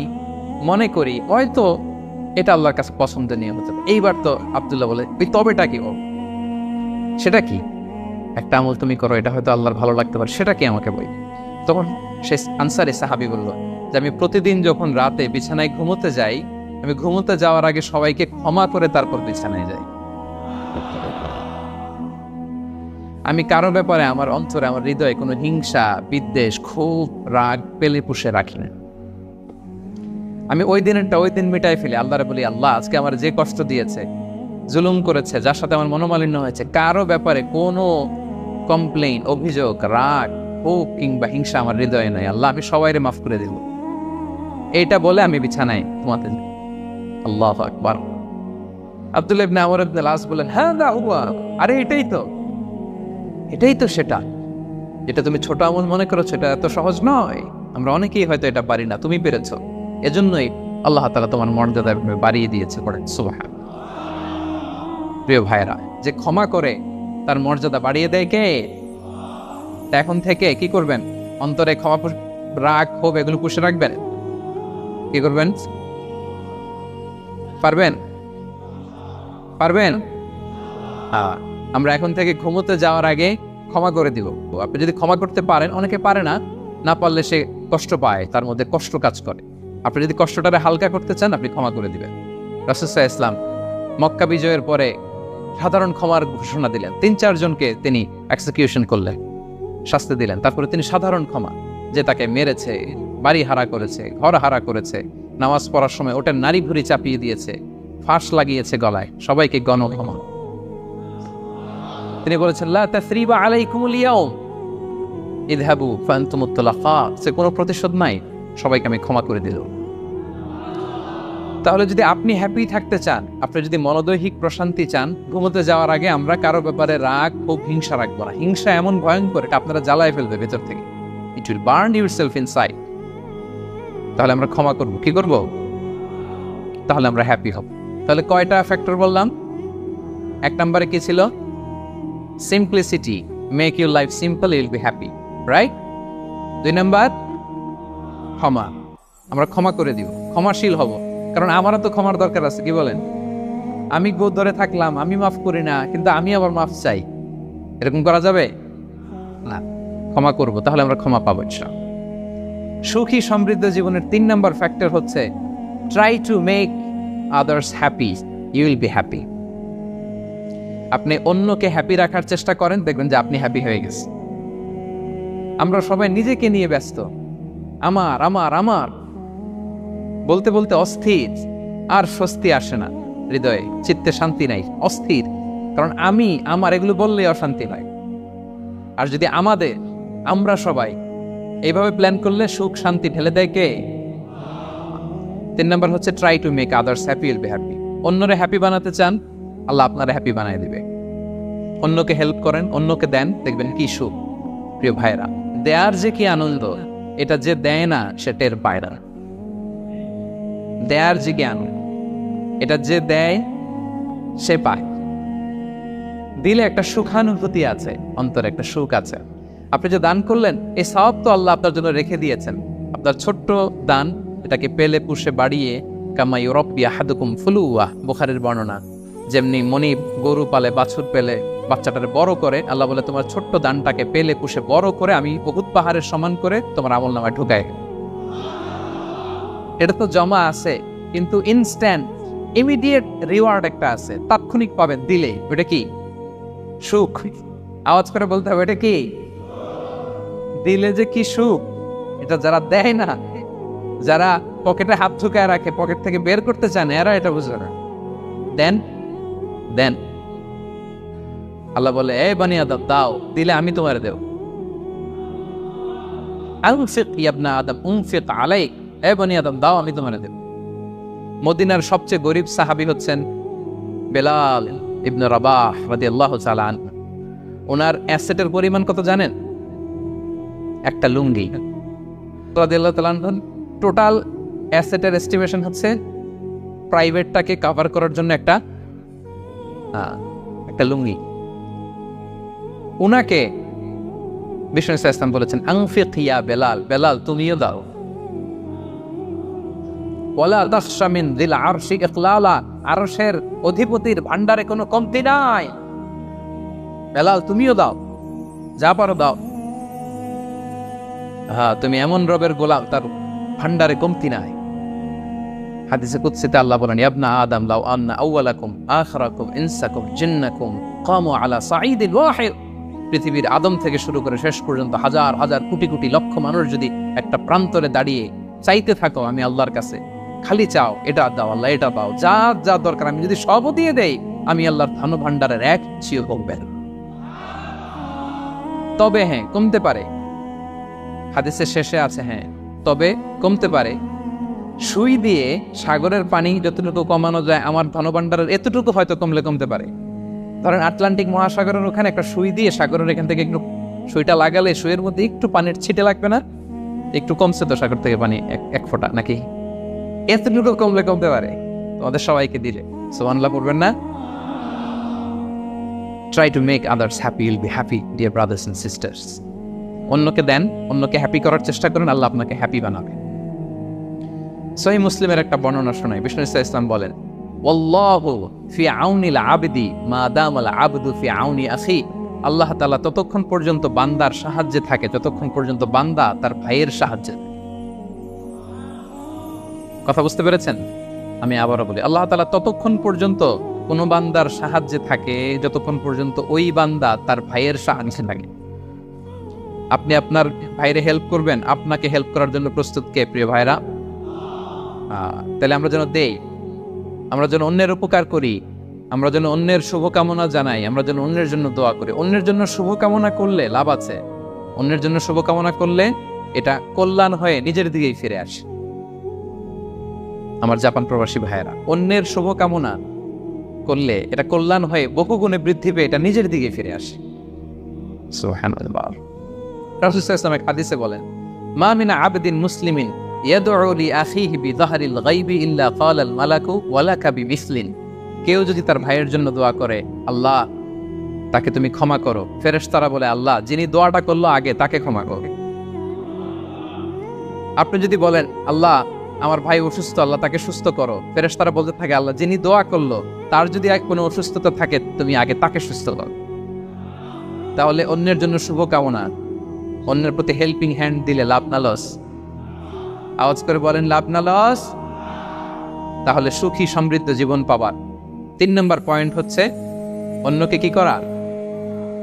মনে করি, হয়তো এটা আল্লাহর কাছে পছন্দনীয় হতে পারে। এইবার তো আব্দুল্লাহ বলে, ওই তবেটা কি? ও সেটা কি? একটা আমল তুমি করো, এটা হয়তো আল্লাহর ভালো লাগতে পারে, সেটা কি আমাকে বই। তখন সে আনসারী সাহাবী বলল যে, আমি প্রতিদিন যখন রাতে বিছানায় ঘুমোতে যাই, আমি ঘুমোতে যাওয়ার আগে সবাইকে ক্ষমা করে তারপর বিছানায় যাই। আমি কারো ব্যাপারে আমার অন্তরে, আমার হৃদয়ে কোনো হিংসা, বিদ্বেষ, ক্ষোভ, রাগ পেলে পুষে রাখি না। আমি ওই দিনেরটা ওই দিন মিটাই ফেলি। আল্লাহরে বলি, আল্লাহ আজকে আমার যে কষ্ট দিয়েছে, জুলুম করেছে, যার সাথে আমার মনোমালিন্য হয়েছে, কারো ব্যাপারে কোনো কমপ্লেইন, অভিযোগ, রাগ, ক্ষোভ কিংবা হিংসা আমার হৃদয়ে নাই। আল্লাহ আমি সবাইরে মাফ করে দেব। এইটা বলে আমি বিছানায় ঘুমাতে যাই। আল্লাহু আকবার। আব্দুল্লাহ ইবনে আমর ইবনে আল-আস বলেন, হ্যাঁ দা হুয়া, আরে এটাই তো সেটা, যেটা তুমি ছোট আমল মনে করেছো, এটা এত সহজ নয়। আমরা অনেকেই হয়তো এটা পারি না, তুমি পেরেছো। এজন্যই আল্লাহ তাআলা তোমার মর্যাদা বাড়িয়ে দিয়েছে। পড়েন সুবহানাল্লাহ। প্রিয় ভাইরা, যে ক্ষমা করে তার মর্যাদা বাড়িয়ে দেয় কে? তা এখন থেকে কি করবেন? অন্তরে ক্ষমা, রাগ, ক্ষোভ এগুলো পুষে রাখবেন। কি করবেন? পারবেন? পারবেন? হ্যাঁ, আমরা এখন থেকে ঘুমোতে যাওয়ার আগে ক্ষমা করে দিব। আপনি যদি ক্ষমা করতে পারেন, অনেকে পারে না, না পারলে সে কষ্ট পায়, তার মধ্যে কষ্ট কাজ করে। আপনি যদি কষ্টটারে হালকা করতে চান, আপনি ক্ষমা করে দিবেন। রাসূল সাল্লাল্লাহু আলাইহি ওয়াসাল্লাম মক্কা বিজয়ের পরে সাধারণ ক্ষমার ঘোষণা দিলেন। 3-4 জনকে তিনি এক্সিকিউশন করলেন, শাস্তি দিলেন। তারপরে তিনি সাধারণ ক্ষমা, যে তাকে মেরেছে, বাড়ি হারা করেছে, ঘর হারা করেছে, নামাজ পড়ার সময় ওটার নারী ভুঁড়ি চাপিয়ে দিয়েছে, ফাঁস লাগিয়েছে গলায়, সবাইকে গণক্ষমা। তিনি বলেছেন লা তাসরিবা আলাইকুমুল ইয়াউম ইযহাবু ফাআনতুমুত তুলাকা, সে কোনো প্রতিশোধ নাই, সবাইকে আমি ক্ষমা করে দিলাম। তাহলে যদি আপনি হ্যাপি থাকতে চান, আপনি যদি মনোদৈহিক প্রশান্তি চান, ঘুমোতে যাওয়ার আগে আমরা কারো ব্যাপারে রাগ ও হিংসা রাখবো না। হিংসা এমন ভয়ঙ্কর, এটা আপনারা জ্বালায় ফেলবে ভেতর থেকে। It will burn yourself inside. তাহলে আমরা ক্ষমা করব, কি করব? তাহলে আমরা হ্যাপি হব। তাহলে কয়টা ফ্যাক্টর বললাম? 1 নম্বরে কি ছিল? Simplicity, make your life simple, you will be happy, right? 2 নম্বর ক্ষমা, আমরা ক্ষমা করে দিব, ক্ষমাশীল হব। কারণ আমারও তো ক্ষমার দরকার আছে, কি বলেন? আমি গোদ ধরে থাকলাম, আমি মাফ করি না, কিন্তু আমি আবার মাফ চাই, এরকম করা যাবে না। ক্ষমা করব, তাহলে আমরা ক্ষমা পাবো ইনশাআল্লাহ। সুখী সমৃদ্ধ জীবনের 3 নম্বর ফ্যাক্টর হচ্ছে try to make others happy, you will be happy. আপনি অন্যকে হ্যাপি রাখার চেষ্টা করেন, দেখবেন যে আপনি হ্যাপি হয়ে গেছেন। আমরা সবাই নিজেকে নিয়ে ব্যস্ত, আমার আমার আমার বলতে বলতে অস্থির, আর স্বস্তি আসে না হৃদয়ে, চিত্তে শান্তি নাই, অস্থির। কারণ আমি আমার এগুলো বললেই অশান্তি হয়। আর যদি আমরা সবাই এইভাবে প্ল্যান করলে সুখ শান্তি ঢেলে দেয় কে? 3 নম্বর হচ্ছে try to make others happy, will be happy. অন্যরে হ্যাপি বানাতে চান, আল্লাহ আপনারা হ্যাপি বানিয়ে দিবে। অন্যকে হেল্প করেন, অন্যকে দেন, দেখবেন কি সুখ। প্রিয় ভাইরা, দেয়ার যে কি আনন্দ, এটা যে দেয় না সে টের পায় না। দেয়ার যে জ্ঞান, এটা যে দেয় সে পায়। দিলে একটা সুখানুভূতি আছে, অন্তরে একটা সুখ আছে। আপনি যে দান করলেন, এই সওয়াব তো আল্লাহ আপনার জন্য রেখে দিয়েছেন। আপনার ছোট্ট দান, এটাকে পেলে পুষে বাড়িয়ে, কামা ইউরাব্বি আহাদুকুম ফুলুওয়া, বুখারীর বর্ণনা, যেমনি মনিব গরু পালে, বাছুর পেলে বাচ্চাটারে বড় করে, আল্লাহ বলে তোমার ছোট্ট দানটাকে পেলে পুষে বড় করে আমি উহুদ পাহাড়ের সমান করে তোমার আমলনামায় ঢুকাই। এটা তো জমা আছে, কিন্তু ইনস্ট্যান্ট ইমিডিয়েট রিওয়ার্ড একটা আছে, তাৎক্ষণিক পাবেন দিলে। ওটা কি? সুখ। আওয়াজ করে বলতে হবে, এটা কি? দিলে যে কি সুখ, এটা যারা দেয় না, যারা পকেটে হাত ঢুকায় রাখে, পকেট থেকে বের করতে চান, এরা এটা বুঝবে না। দেন দেন, আল্লাহ বলে এ বানি আদম দাও, দিলে আমি তোমার দেব। আনফিক ইয়া ইবনা আদম উনফিক আলাইক, এ বানি আদম দাও, আমি তোমার দেব। মদিনার সবচেয়ে গরিব সাহাবী হচ্ছেন বেলাল ইবনে রাবাহ রাদিয়াল্লাহু তাআলা আনহু। ওনার অ্যাসেটের পরিমাণ কত জানেন? একটা লুঙ্গি। রাদিয়াল্লাহু তাআলা আনহু টোটাল অ্যাসেটের এস্টিমেশন হচ্ছে প্রাইভেটটাকে কভার করার জন্য একটা লুঙ্গি। উনাকে বিষ্ণু ইসলাম বলেছেন আনফিক ইয়া বেলাল, বেলাল তুমিও দাও। ওয়ালা তাখশা মিন যিল আরশি ইকলালা, আরশের অধিপতির ভান্ডারে কোনো কমতি নাই। বেলাল তুমিও দাও, যা পারো দাও। হ্যাঁ, তুমি এমন রবের গোলাম, তার ভান্ডারে কমতি নাই। হাদিসে কুদসিতে আল্লাহ বলেন ইবনা আদম লাউ আন্না আউওয়ালাকুম আখিরাকুম ইনসাকুম জিন্নাকুম কামু আলা সাঈদিন ওয়াহিদ, পৃথিবীর আদম থেকে শুরু করে শেষ পর্যন্ত হাজার হাজার কোটি কোটি লক্ষ মানুষ যদি একটা প্রান্তরে দাঁড়িয়ে চাইতে থাকো আমি আল্লাহর কাছে, খালি চাও এটা দাও আল্লাহ, এটা দাও, যা যা দরকার আমি যদি সবও দিয়ে দেই, আমি আল্লাহর ধন ভান্ডারের এক চিও কমবে। তবে হ্যাঁ, কমতে পারে। হাদিসের শেষে আছে হ্যাঁ, তবে কমতে পারে। সুই দিয়ে সাগরের পানি যতটুকু কমানো যায়, আমার ধনভাণ্ডারের এতটুকু হয়তো কমলে কমতে পারে। ধরেন আটলান্টিক মহাসাগরের ওখানে একটা সুই দিয়ে সাগরের এখান থেকে একটু সুইটা লাগালে সুইয়ের মধ্যে একটু পানির ছিটে লাগবে না? একটু কমছে তো সাগর থেকে পানি, এক ফোঁটা নাকি? এতটুকু কমলে কমতে পারে। তোমাদের সবাইকে দিলে সুবহানাল্লাহ পড়বেন না? Try to make others happy, you'll be happy, dear brothers and sisters. অন্যকে দেন, অন্যকে হ্যাপি করার চেষ্টা করেন, আল্লাহ আপনাকে হ্যাপি বানাবে। সহিহ মুসলিমের একটা বর্ণনা শোনাই, বিষ্ণু ইসলাম বলেন, ওয়াল্লাহু ফি আউনিল আবদি মা দামাল আবদু ফি আউনি আখি। আল্লাহ তাআলা ততক্ষণ পর্যন্ত বান্দার সাহায্যে থাকে যতক্ষণ পর্যন্ত বান্দা তার ভাইয়ের সাহায্যে। কথা বুঝতে পেরেছেন? আমি আবারও বলি, আল্লাহ তাআলা ততক্ষণ পর্যন্ত কোনো বান্দার সাহায্যে থাকে যতক্ষণ পর্যন্ত ওই বান্দা তার ভাইয়ের সাহায্যে থাকে। আপনি আপনার ভাইরে হেল্প করবেন, আপনাকে হেল্প করার জন্য প্রস্তুত কে প্রিয় ভাইরা? তাহলে আমরা যেন দেই, আমরা যেন অন্যের উপকার করি, আমরা যেন অন্যের শুভকামনা জানাই, আমরা যেন অন্যের জন্য দোয়া করি। অন্যের জন্য শুভকামনা করলে লাভ আছে, অন্যের জন্য শুভকামনা করলে এটা কল্যাণ হয়ে নিজের দিকেই ফিরে আসে। আমার জাপান প্রবাসী ভাইয়েরা, অন্যের শুভকামনা করলে এটা কল্যাণ হয়ে বহুগুণে বৃদ্ধি পেয়ে এটা নিজের দিকে ফিরে আসে। সুবহানাল্লাহ। রাসূল সাল্লাল্লাহু আলাইহি ওয়াসাল্লাম হাদিসে বলেন, মা মিন আবদিন মুসলিমিন ইয়াদউ লি আখিহি বিযাহরিল গায়বি ইল্লা ক্বালাল মালাকু ওয়া লাকা বিমিসলিন। কেউ যদি তার ভাইয়ের জন্য দোয়া করে, আল্লাহ তাকে তুমি ক্ষমা করো, ফেরেশতারা বলে, আল্লাহ যিনি দোয়াটা করলো আগে তাকে ক্ষমা করো। আপনি যদি বলেন, আল্লাহ আমার ভাই অসুস্থ, আল্লাহ তাকে সুস্থ করো, ফেরেশতারা বলতে থাকে, আল্লাহ যিনি দোয়া করলো তার যদি কোনো অসুস্থতা থাকে তুমি আগে তাকে সুস্থ করো। তাহলে অন্যের জন্য শুভকামনা, অন্যের প্রতি হেল্পিং হ্যান্ড দিলে লাভ না লস? আওয়াজ করে বলেন, লাভ না লস? তাহলে সুখী সমৃদ্ধ জীবন পাবার 3 নম্বর পয়েন্ট হচ্ছে অন্যকে কি করা?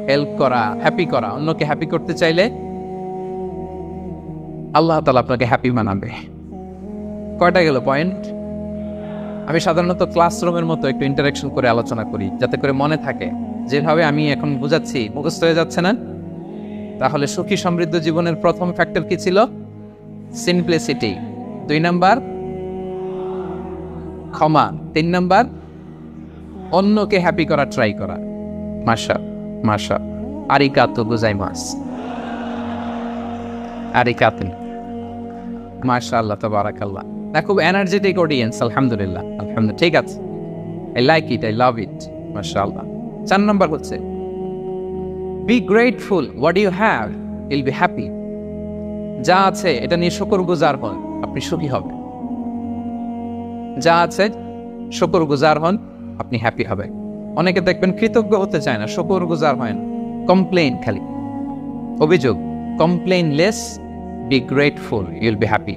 হেল্প করা, হ্যাপি করা। অন্যকে হ্যাপি করতে চাইলে আল্লাহ তাআলা আপনাকে হ্যাপি বানাবে। কয়টা গেল পয়েন্ট? আমি সাধারণত ক্লাসরুমের মতো একটু ইন্টারাকশন করে আলোচনা করি যাতে করে মনে থাকে। যেভাবে আমি এখন বুঝাচ্ছি মুখস্থ হয়ে যাচ্ছে না? তাহলে সুখী সমৃদ্ধ জীবনের প্রথম ফ্যাক্টর কি ছিল? সিম্পলিসিটি। 2 নাম্বার ক্ষমা। 3 নাম্বার অন্যকে হ্যাপি করা ট্রাই করা। মাশা আরিগাতো গোজাইমাস। আরিগাতো, মাশাআল্লাহ, তাবারাকাল্লাহ। না, খুব এনার্জেটিক অডিয়েন্স, আলহামদুলিল্লাহ। ঠিক আছে, I like it, I love it, মাশাআল্লাহ। 4 নাম্বার হচ্ছে be grateful, what you have will be happy. যা আছে এটা নিয়ে শুকরগুজার হন, আপনি সুখী হবেন। যা আছে শুকরগুজার হন, আপনি হ্যাপি হবেন। অনেকে দেখবেন কৃতজ্ঞ হতে চায় না, শুকরগুজার হয় না, কমপ্লেইন, খালি অভিযোগ। Complain less, be grateful, you'll be happy.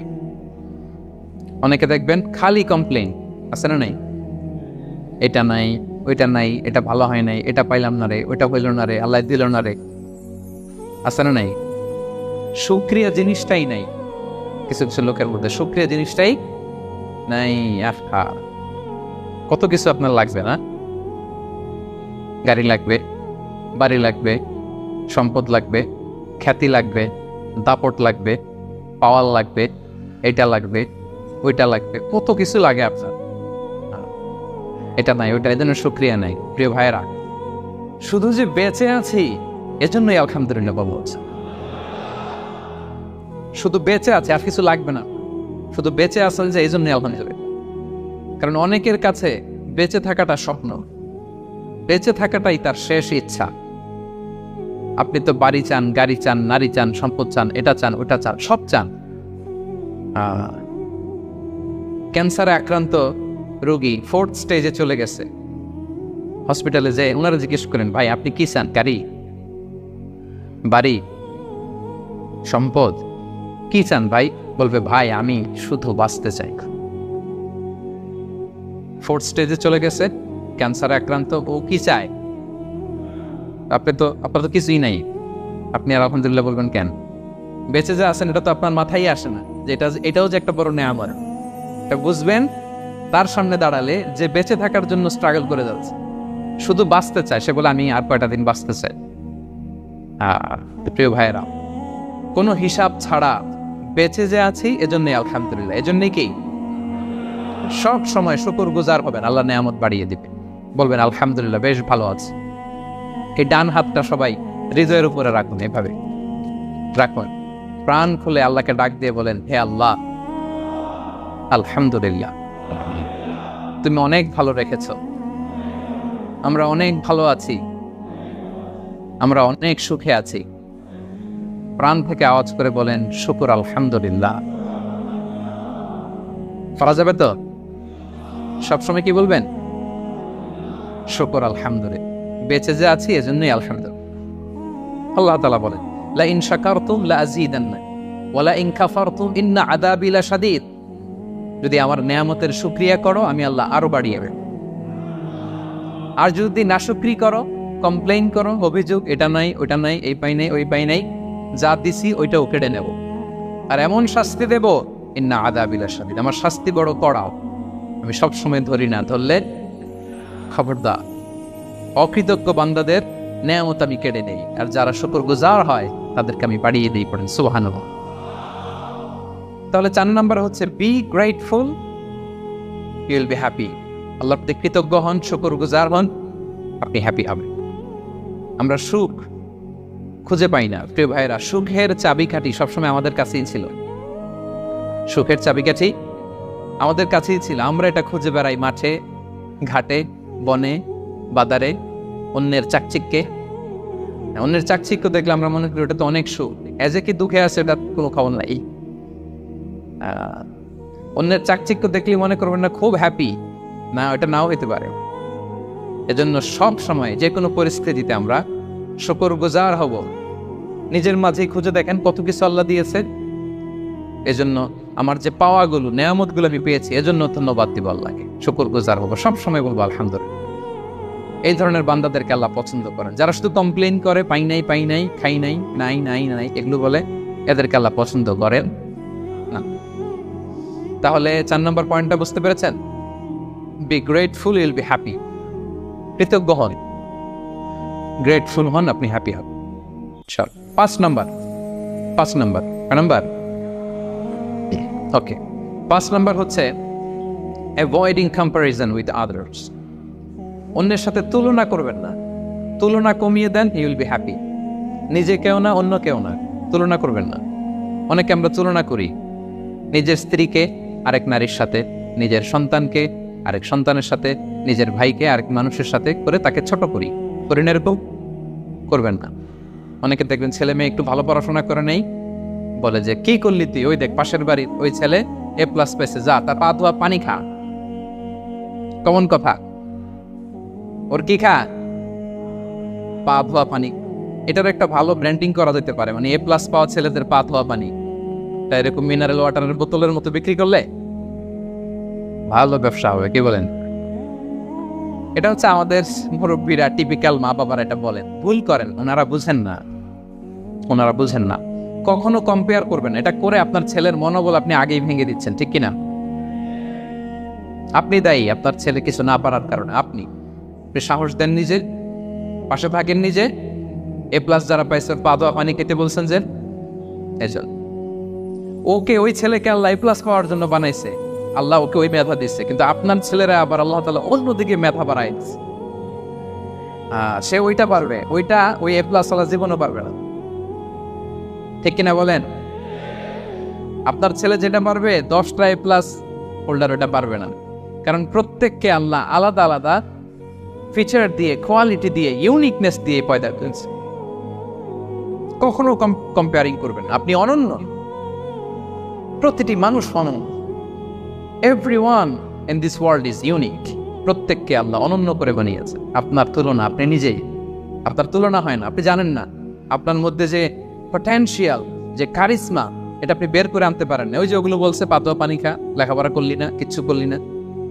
অনেকে দেখবেন খালি কমপ্লেইন, আছে না নাই? এটা নাই, ওইটা নাই, এটা ভালো হয় নাই, এটা পাইলাম না রে, ওইটা হইল না রে, আল্লাহ দিল না রে, আছে না নাই? শুকরিয়া জিনিসটাই নাই কিছু কিছু লোকের মধ্যে, শুকরিয়া জিনিসটাই নাই। আহা, কত কিছু আপনার লাগবে না? গাড়ি লাগবে, বাড়ি লাগবে, সম্পদ লাগবে, খ্যাতি লাগবে, দাপট লাগবে, পাওয়ার লাগবে, এটা লাগবে, ওইটা লাগবে, কত কিছু লাগে আপনার। এটা নাই, ওইটা, এজন্য শুকরিয়া নাই। প্রিয় ভাইয়েরা, শুধু যে বেঁচে আছি এজন্যই আলহামদুলিল্লাহ বলছে। শুধু বেঁচে আছে, আর কিছু লাগবে না, শুধু বেঁচে আছেন যে এই জন্যই আলহামদুলিল্লাহ। কারণ অনেকের কাছে বেঁচে থাকাটা স্বপ্ন, বেঁচে থাকাটাই তার শেষ ইচ্ছা। আপনি তো বাড়ি চান, গাড়ি চান, নারী চান, সম্পদ চান, এটা চান, ওটা চান, সব চান। ক্যান্সারে আক্রান্ত রোগী 4th স্টেজে চলে গেছে, হসপিটালে যে ওনারা জিজ্ঞেস করেন, ভাই আপনি কি চান? গাড়ি, বাড়ি, সম্পদ, কি চান ভাই? বলবে, ভাই আমি শুধু বাঁচতে চাই। 4th স্টেজে চলে গেছে, ক্যান্সারে আক্রান্ত, ও কি চায়? আপনার তো কিছুই নাই, আপনি আর আলহামদুলিল্লাহ বলবেন কেন? বেঁচে যে আছেন এটা তো আপনার মাথায় আসে না যে এটাও যে একটা বড় নেয়ামত। এটা বুঝবেন তার সামনে দাঁড়ালে যে বেঁচে থাকার জন্য স্ট্রাগল করে যাচ্ছে, শুধু বাঁচতে চায়, সে বলে আমি আর কয়টা দিন বাঁচতে চাই। প্রিয় ভাইয়েরা, কোনো হিসাব ছাড়া বেঁচে যে আছি এজন্যই আলহামদুলিল্লাহ। এজন্যই কি সব সময় শুকরগুজার হবেন, আল্লাহ নেয়ামত বাড়িয়ে দিবে, বলবেন আলহামদুলিল্লাহ বেশ ভালো আছে। এই ডান হাতটা সবাই হৃদয়ের উপরে রাখুন, এভাবে রাখুন, প্রাণ খুলে আল্লাহকে ডাক দিয়ে বলেন, হে আল্লাহ আলহামদুলিল্লাহ, তুমি অনেক ভালো রেখেছ, আমরা অনেক ভালো আছি, আমরা অনেক সুখে আছি, প্রাণ থেকে আওয়াজ করে বলেন শুকর আলহামদুলিল্লাহ। পারা যাবে তো? সবসময় কি বলবেন? শুকর আলহামদুলিল্লাহ। বেঁচে যে আছি এজন্যই আলহামদুলিল্লাহ। আল্লাহ তাআলা বলেন লা ইন শাকারতুম লা আযীদান্না ওয়া লা ইন কাফারতুম ইন্না আযাবি লাশাদীদ। যদি আমার নেয়ামতের শুকরিয়া করো আমি আল্লাহ আরো বাড়িয়ে দেব, আর যদি নাশুকরি করো, কমপ্লেইন করো, অভিযোগ এটা নাই ওটা নাই, এই পাই নাই ওই পাই নাই, যা দিছি ওইটাও কেড়ে নেব, আর এমন শাস্তি দেব ইন্না আযাবি লাশাদীদ, আমার শাস্তি বড় কড়াও, আমি সবসময় ধরি না, ধরলে খবরদার। অকৃতজ্ঞ বান্দাদের নেয়ামত আমি কেড়ে নেই, আর যারা শুকরগুজার হয় তাদেরকে আমি বাড়িয়ে দিই। পড়েন সুবহানাল্লাহ। তাহলে 4 নাম্বার হচ্ছে be grateful, you will be happy. আল্লাহর প্রতি কৃতজ্ঞ হন, শুকরগুজার হন, আপনি হ্যাপি হবেন। আমরা সুখ খুঁজে পাই না প্রিয় ভাইরা। সুখের চাবিকাঠি সবসময় আমাদের কাছেই ছিল, সুখের চাবিকাঠি আমাদের কাছেই ছিল। আমরা এটা খুঁজে বেড়াই মাঠে ঘাটে, বনে বাদারে, অন্যের চাকচিক্যে। অন্যের চাকচিক্য দেখলে আমরা মনে করি ওটা তো অনেক সুখ, এজে কি দুঃখে আছে এটা কোনো খবর নাই। অন্যের চাকচিক্য দেখলে মনে করবেন না খুব হ্যাপি, না ওটা নাও হইতে পারে। এজন্য সব সময় যে কোনো পরিস্থিতিতে আমরা শুকরগুজার হব। নিজের মাঝেই খুঁজে দেখেন কত কিছু আল্লাহ দিয়েছে। এজন্য আমার যে পাওয়াগুলো নেয়ামতগুলো আমি পেয়েছি এজন্য ধন্যবাদ দিব আল্লাহকে, শুকরগুজার হবো, সব সময় বলবো আলহামদুলিল্লাহ। এই ধরনের বান্দাদেরকে আল্লাহ পছন্দ করেন। যারা শুধু কমপ্লেইন করে পাই নাই পাই নাই, খাই নাই, নাই নাই নাই এগুলো বলে, এদেরকে আল্লাহ পছন্দ করেন না। তাহলে 4 নম্বর পয়েন্টটা বুঝতে পেরেছেন? Be grateful, you will be happy. কৃতজ্ঞ হন, গ্রেটফুল হন, আপনি হ্যাপি হন। চল 5 নাম্বার ওকে 5 নাম্বার হচ্ছে অ্যাভয়েডিং কম্প্যারিজন উইথ আদার্স। অন্যের সাথে তুলনা করবেন না, তুলনা কমিয়ে দেন, ইউ উইল বি হ্যাপি। নিজে কেউ না, অন্য কেউ না, তুলনা করবেন না। অনেকে আমরা তুলনা করি নিজের স্ত্রীকে আরেক নারীর সাথে, নিজের সন্তানকে আরেক সন্তানের সাথে, নিজের ভাইকে আরেক মানুষের সাথে করে তাকে ছোট করি না, এরকম করবেন না। অনেকে দেখবেন ছেলে মেয়ে একটু ভালো পড়াশোনা করে নেই, বলে যে কি করলি তুই, ওই দেখ পাশের বাড়ির ওই ছেলে A+ পেয়েছে, যা তার পা ধোয়া পানি খা। কমন কথা, ওর কি খা? পা ধোয়া পানি। এটার একটা ভালো ব্র্যান্ডিং করা যেতে পারে, মানে A+ পাওয়া ছেলেদের পা ধোয়া পানি, তাই এরকম মিনারেল ওয়াটারের বোতলের মতো বিক্রি করলে ভালো ব্যবসা হবে, কি বলেন? এটা হচ্ছে আমাদের মুরব্বীরা, টিপিক্যাল মা বাবারা এটা বলেন, ভুল করেন, ওনারা বুঝেন না। কখনো কম্পেয়ার করবেন, এটা করে আপনার ছেলের মনোবল আপনি আগেই ভেঙে দিচ্ছেন, ঠিক কিনা? আপনি দায়ী আপনার ছেলে কিছু না পারার কারণে। আপনি সাহস দেন নিজে, পাশে থাকেন নিজে। A+ যারা পাইছে পা ধোয়া পানি খেতে বলছেন যে, এজন্য ওকে, ওই ছেলেকে আল্লাহ A+ পাওয়ার জন্য বানাইছে, আল্লাহ ওকে ওই মেধা দিচ্ছে, কিন্তু আপনার ছেলেরা আবার আল্লাহ তাআলা অন্যদিকে মেধা বাড়াই দিচ্ছে। সে ওইটা পারবে, ওইটা ওই A+ ওয়ালা জীবনও পারবে না, ঠিক কিনা বলেন? আপনার ছেলে যেটা পারবে 10টা A+ হোল্ডার ওটা পারবে না, কারণ প্রত্যেককে আল্লাহ আলাদা আলাদা ফিচার দিয়ে, কোয়ালিটি দিয়ে, ইউনিকনেস দিয়ে পয়দা করেছে। কখনো কম্পেয়ারিং করবেন, আপনি অনন্য, প্রতিটি মানুষ অনন্য। Everyone in this world is unique. প্রত্যেককে আল্লাহ অনন্য করে বানিয়েছে। আপনার তুলনা, আপনি নিজেই, আপনার তুলনা হয় না, আপনি জানেন না আপনার মধ্যে যে পটেনশিয়াল, যে কারিশমা, এটা আপনি বের করে আনতে পারেন না। ওই যে ওগুলো বলছে পা ধোয়া পানি খা, লেখাপড়া করলি না, কিচ্ছু করলি না,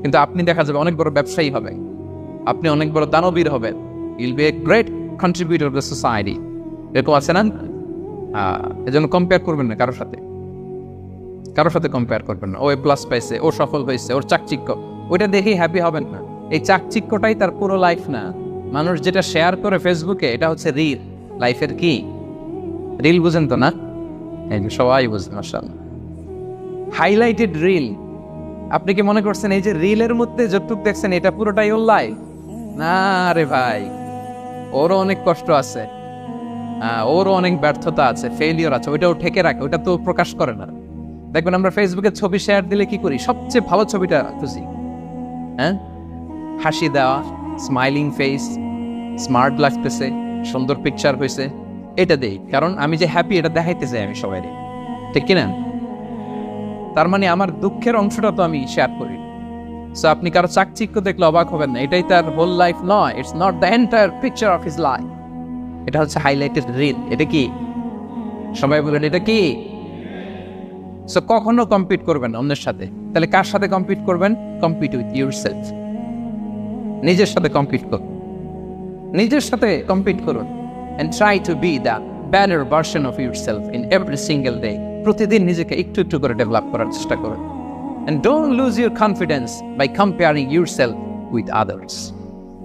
কিন্তু আপনি দেখা যাবে অনেক বড় ব্যবসায়ী হবে, আপনি অনেক বড় দানবীর হবেন, you'll B a great contributor of the society. এরকম আছে না? এজন্য কম্পেয়ার করবেন না কারোর সাথে কম্পেয়ার করবেন না। ও A+ পাইছে, ও সফল হয়েছে, ওর চাকচিক্য, ওইটা দেখেই হ্যাপি হবেন না। এই চাকচিক্যটাই তার পুরো লাইফ না। মানুষ যেটা শেয়ার করে ফেসবুকে, এটা হচ্ছে রিল। লাইফের কি রিল বুঝেন তো না? এই যে সবাই বুঝেন, মাশাআল্লাহ। Highlighted reel. আপনি কি মনে করছেন এই যে রিলের মধ্যে যতটুকু দেখছেন এটা পুরোটাই ওর লাইফ? না রে ভাই, ওরও অনেক কষ্ট আছে, ওরও অনেক ব্যর্থতা আছে, ফেলিওর আছে, ওইটাও ঠেকে রাখে, ওইটা তো প্রকাশ করে না। দেখবেন আমরা ফেসবুকে ছবি শেয়ার দিলে কি করি? সবচেয়ে ভালো ছবিটা খুঁজি, হাসি দেওয়া, স্মাইলিং ফেস, স্মার্ট লাগতেছে, সুন্দর পিকচার হয়েছে, এটা দেই, কারণ আমি যে হ্যাপি এটা দেখাইতে চাই আমি সবাই, ঠিক কিনা? তার মানে আমার দুঃখের অংশটা তো আমি শেয়ার করি। সো আপনি কারো চাকচিক্য দেখলে অবাক হবেন না, এটাই তার হোল লাইফ নয়। It's not the entire picture of his life. এটা হচ্ছে হাইলাইটেড রিল। এটা কি? সবাই বলেন এটা কি? সো কখনো কম্পিট করবেন অন্যের সাথে। তাহলে কার সাথে কম্পিট করবেন? Compete with yourself. নিজের সাথে কম্পিট করুন, নিজের সাথে কম্পিট করুন। And try to be the better version of yourself in every single day. প্রতিদিন নিজেকে একটু একটু করে ডেভেলপ করার চেষ্টা করুন। And don't lose your confidence by comparing yourself with others.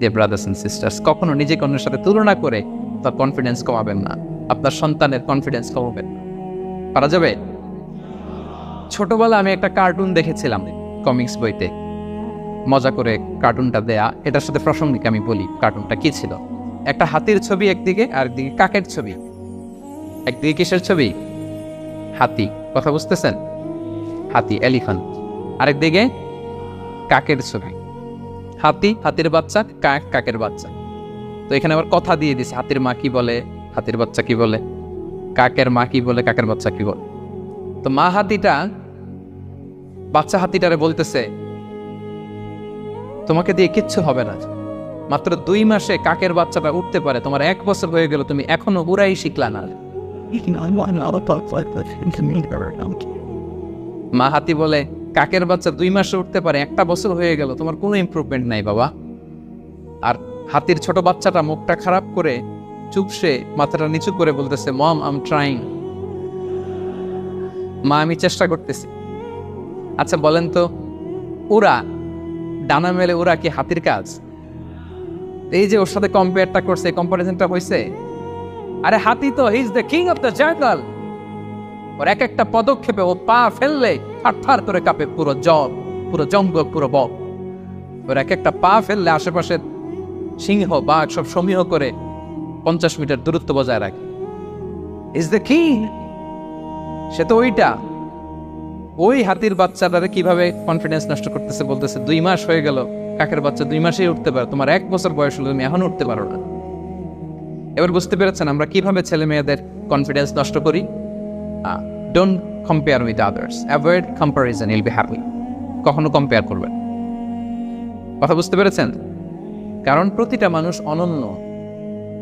Dear brothers and sisters, কখনো নিজেকে অন্যের সাথে তুলনা করে তার কনফিডেন্স কমাবেন না, আপনার সন্তানের কনফিডেন্স কমাবেন না। পারা যাবে? ছোটবেলা আমি একটা কার্টুন দেখেছিলাম কমিক্স বইতে, মজা করে কার্টুনটা দেয়া। এটার সাথে প্রাসঙ্গিক আমি বলি কার্টুনটা কি ছিল। একটা হাতির ছবি একদিকে, আর একদিকে কাকের ছবি। একদিকে কিসের ছবি? হাতি। কথা বুঝতেছেন? হাতি, এলিফ্যান্ট। আরেকদিকে কাকের ছবি। হাতি, হাতির বাচ্চা, কাক, কাকের বাচ্চা। তো এখানে আবার কথা দিয়ে দিছে, হাতির মা কি বলে, হাতির বাচ্চা কি বলে, কাকের মা কি বলে, কাকের বাচ্চা কি বলে। তো মা হাতিটা বাচ্চা হাতিটারে বলতেছে, তোমাকে দিয়ে কিচ্ছু হবে না, মাত্র 2 মাসে কাকের বাচ্চাটা উঠতে পারে, তোমার 1 বছর হয়ে গেল, তুমি এখনো উড়াই শিখলা না। মা হাতি বলে, কাকের বাচ্চা 2 মাসে উঠতে পারে, 1 বছর হয়ে গেল, তোমার কোনো ইমপ্রুভমেন্ট নাই বাবা। আর হাতির ছোট বাচ্চাটা মুখটা খারাপ করে চুপসে মাথাটা নিচু করে বলতেছে, মম আই এম ট্রাইং। মা, আমি চেষ্টা করতেছি। আচ্ছা বলেন তো, ওরা ডানা মেলে ওরা কি হাতির কাজ? এই যে ওর সাথে কম্পেয়ারটা করছে, কম্পারিজনটা হয়েছে। আরে হাতি তো he is the king of the jungle. ওর এক একটা পদক্ষেপে ও পা ফেললে থার করে কাঁপে পুরো জঙ্গল, পুরো বন। ওর এক একটা পা ফেললে আশেপাশের সিংহ বাঘ সব সমীহ করে 50 মিটার দূরত্ব বজায় রাখে। Is the king. সে তো ওইটা। ওই হাতির বাচ্চাটারে কিভাবে কনফিডেন্স নষ্ট করতেছে, বলতেছে 2 মাস হয়ে গেল, কাকের বাচ্চা 2 মাসেই উঠতে পারে, তোমার 1 বছর বয়স হলো, তুমি এখন উঠতে পারো না। এবার বুঝতে পেরেছেন আমরা কিভাবে ছেলে মেয়েদের কনফিডেন্স নষ্ট করি? Don't compare with others, avoid comparison, you'll be happy. কখনো কম্পেয়ার করবেন। কথা বুঝতে পেরেছেন? কারণ প্রতিটা মানুষ অনন্য।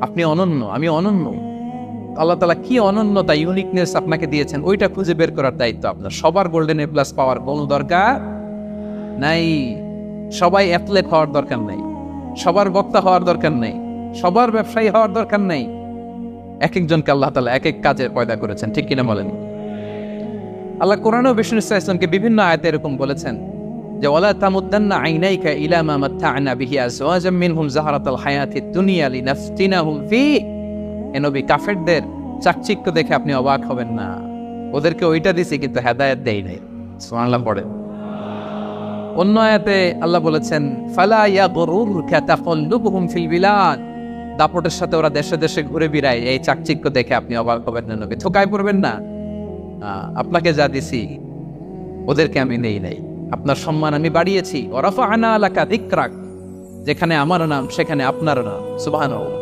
আপনি অনন্য, আমি অনন্য। আল্লাহ তাআলা কি অনন্যতা, ইউনিকনেস আপনাকে দিয়েছেন, ওইটা খুঁজে বের করার দায়িত্ব আপনার। সবার গোল্ডেন এ প্লাস পাওয়ার কোনো দরকার নাই, সবাই অ্যাথলেট হওয়ার দরকার নাই, সবার বক্তা হওয়ার দরকার নেই, সবার ব্যবসায়ী হওয়ার দরকার নেই। এক একজনকে আল্লাহ তাআলা এক এক কাজে পয়দা করেছেন, ঠিক কিনা বলেন? আল্লাহ কোরআনে বিষ্ণু ইসলামকে বিভিন্ন আয়াতে এরকম বলেছেন যে, ওয়ালা তামুদ্দান্না আইনাইকা ইলা মা মাত্তা'না বিহি আজওয়াজাম মিনহুম যাহরাতাল হায়াতিদ দুনিয়া লিনাফতিনাহুম ফি। এ নবী, কাফেরদের চাকচিক্য দেখে আপনি অবাক হবেন না, ওদেরকে ওইটা দিছি কিন্তু হেদায়েত দেই নাই। সুবহানাল্লাহ পড়ে। অন্য আয়াতে আল্লাহ বলেছেন, ফালা ইয়াগরুরকা তাকাল্লুবুহুম ফিল বিলাদ। দাপটের সাথে ওরা দেশে দেশে ঘুরে বেড়ায়, এই চাকচিক্য দেখে আপনি অবাক হবেন না নবী, থোকায় পড়বেন না। আপনাকে যা দিছি ওদেরকে আমি নেই নাই, আপনার সম্মান আমি বাড়িয়েছি। ওয়ারাফা'না লাকা যিকরাক, যেখানে আমার নাম সেখানে আপনার নাম। সুবহানাল্লাহ।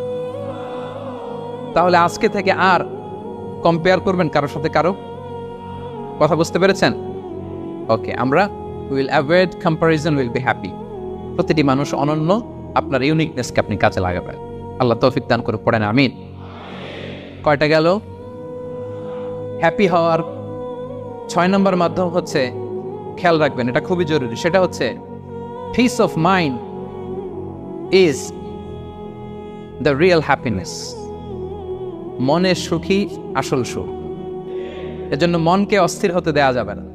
তাহলে আজকে থেকে আর কম্পেয়ার করবেন কারোর সাথে কারো। কথা বুঝতে পেরেছেন? ওকে, আমরা will avoid comparison, will be happy. প্রতিটি মানুষ অনন্য, আপনার ইউনিকনেসকে আপনি কাজে লাগাবেন। আল্লাহ তৌফিক দান করে পড়েন আমিন। কয়টা গেল? হ্যাপি হওয়ার 6 নম্বর মাধ্যম হচ্ছে, খেয়াল রাখবেন এটা খুবই জরুরি, সেটা হচ্ছে piece of mind is the real happiness. মনের সুখী আসল সুখ। এজন্য মনকে অস্থির হতে দেয়া যাবে না,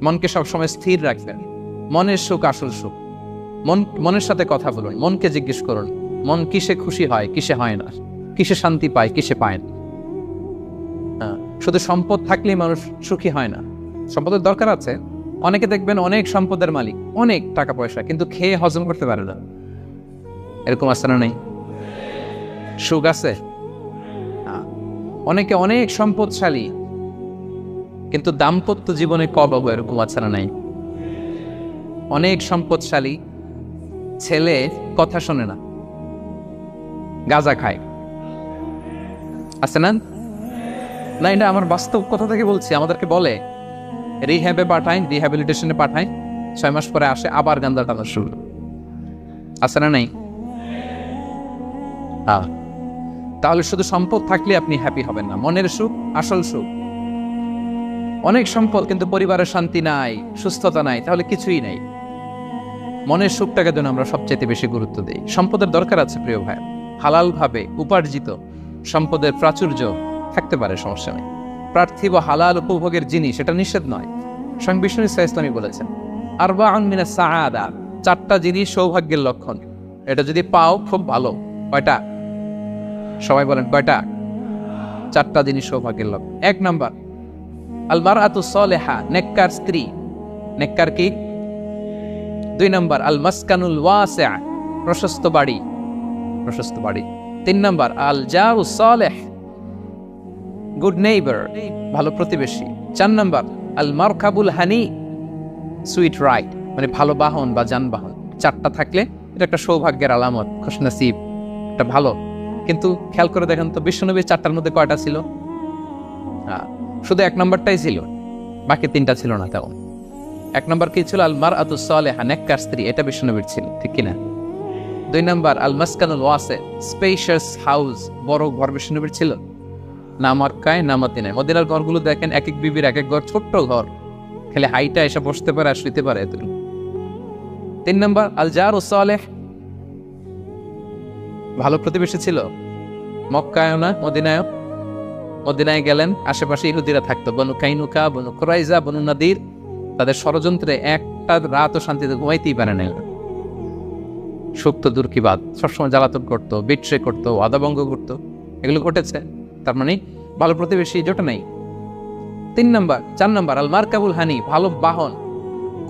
মনকে সবসময় স্থির রাখবেন। মনের সুখ আসল সুখ। মনের সাথে কথা বলুন, মনকে জিজ্ঞেস করুন, মন কিসে খুশি হয়, কিসে হয় না, কিসে শান্তি পায়, কিসে পায় না। শুধু সম্পদ থাকলেই মানুষ সুখী হয় না, সম্পদের দরকার আছে। অনেকে দেখবেন অনেক সম্পদের মালিক, অনেক টাকা পয়সা, কিন্তু খেয়ে হজম করতে পারে না। এরকম আছে না নেই? সুখ আছে। অনেকে অনেক সম্পদশালী, কিন্তু দাম্পত্য জীবনে কবাবো, এরকম আছে না নাই? অনেক সম্পদশালী ছেলে কথা শোনে না, গাঁজা খায়, আছে না? না, এটা আমার বাস্তব কথা থেকে বলছি। আমাদেরকে বলে রিহ্যাবে পাঠায়, রিহ্যাবিলিটেশনে পাঠায়, 6 মাস পরে আসে আবার গান্দা টানা শুরু। আছে না নাই? তাহলে শুধু সম্পদ থাকলে আপনি হ্যাপি হবেন না। মনের সুখ আসল সুখ। অনেক সম্পদ কিন্তু পরিবারের শান্তি নাই, সুস্থতা নাই, তাহলে কিছুই নাই। মনের সুখটাকে যেন আমরা সবচেয়ে বেশি গুরুত্ব দিই। সম্পদের দরকার আছে প্রিয় ভাই, হালাল ভাবে উপার্জিত সম্পদের প্রাচুর্য থাকতে পারে, সমস্যা নেই। পার্থিব হালাল উপভোগের জিনিস, এটা নিষেধ নয়। স্বয়ং বিষ্ণু ইসলামী বলেছেন আরবাউন মিনাস সাআদা, 4টা জিনিস সৌভাগ্যের লক্ষণ। এটা যদি পাও খুব ভালো। কয়টা? সবাই বলেন কয়টা? 4টা জিনিস সৌভাগ্যের লক্ষণ। 1 নাম্বার আল মারআতু সালিহা, নেককার স্ত্রী। নেককার কি? 2 নাম্বার আল মাসকানুল ওয়াসিআ, প্রশস্ত বাড়ি, প্রশস্ত বাড়ি। 3 নাম্বার আল জারু সালিহ, গুড নেইবার, ভালো প্রতিবেশী। 4 নাম্বার আল মারকাবুল হানি, সুইট রাইড, মানে ভালো বাহন বা যানবাহন। 4টা থাকলে এটা একটা সৌভাগ্যের আলামত, খুশনসিব, এটা ভালো। কিন্তু খেয়াল করে দেখেন তো বিশ্বনবীর 4টার মধ্যে কয়টা ছিল? শুধু 1 নাম্বারটাই ছিল, বাকি 3টা ছিল না তেমন। 1 নাম্বার কি ছিল? আল মারআতু সালিহা, নেককার স্ত্রী, এটা বিশ্বনবীর ছিল, ঠিক কিনা? 2 নাম্বার আল মাসকানুল ওয়াসি, স্পেশিয়াস হাউস, বড় ঘর, বিশ্বনবীর ছিল না? মক্কায় না মদিনায়? মদিনার ঘরগুলো দেখেন এক এক বিবির এক এক ঘর, ছোট্ট ঘর, খালি হাইটা এসে বসতে পারে আর শুইতে পারে এত। 3 নাম্বার আল জারু সালিহ, ভালো প্রতিবেশী ছিল। মক্কায়ও না মদিনায়ও? মদিনায় গেলেন, আশেপাশে ইহুদিরা থাকতো, বনু কাইনুকা, বনু কুরাইজা, বনু নাদির। তাদের ষড়যন্ত্রে একটা রাতও শান্তিতে ঘুমাইতেই পারে না। সুপ্ত দূর কি বাদ, সবসময় জ্বালাতন করতো, বিট্রে করতো, আদাভঙ্গ করতো, এগুলো ঘটেছে। তার মানে ভালো প্রতিবেশী জোটে নাই। 4 নাম্বার আল মারকাবুল হানি, ভালো বাহন।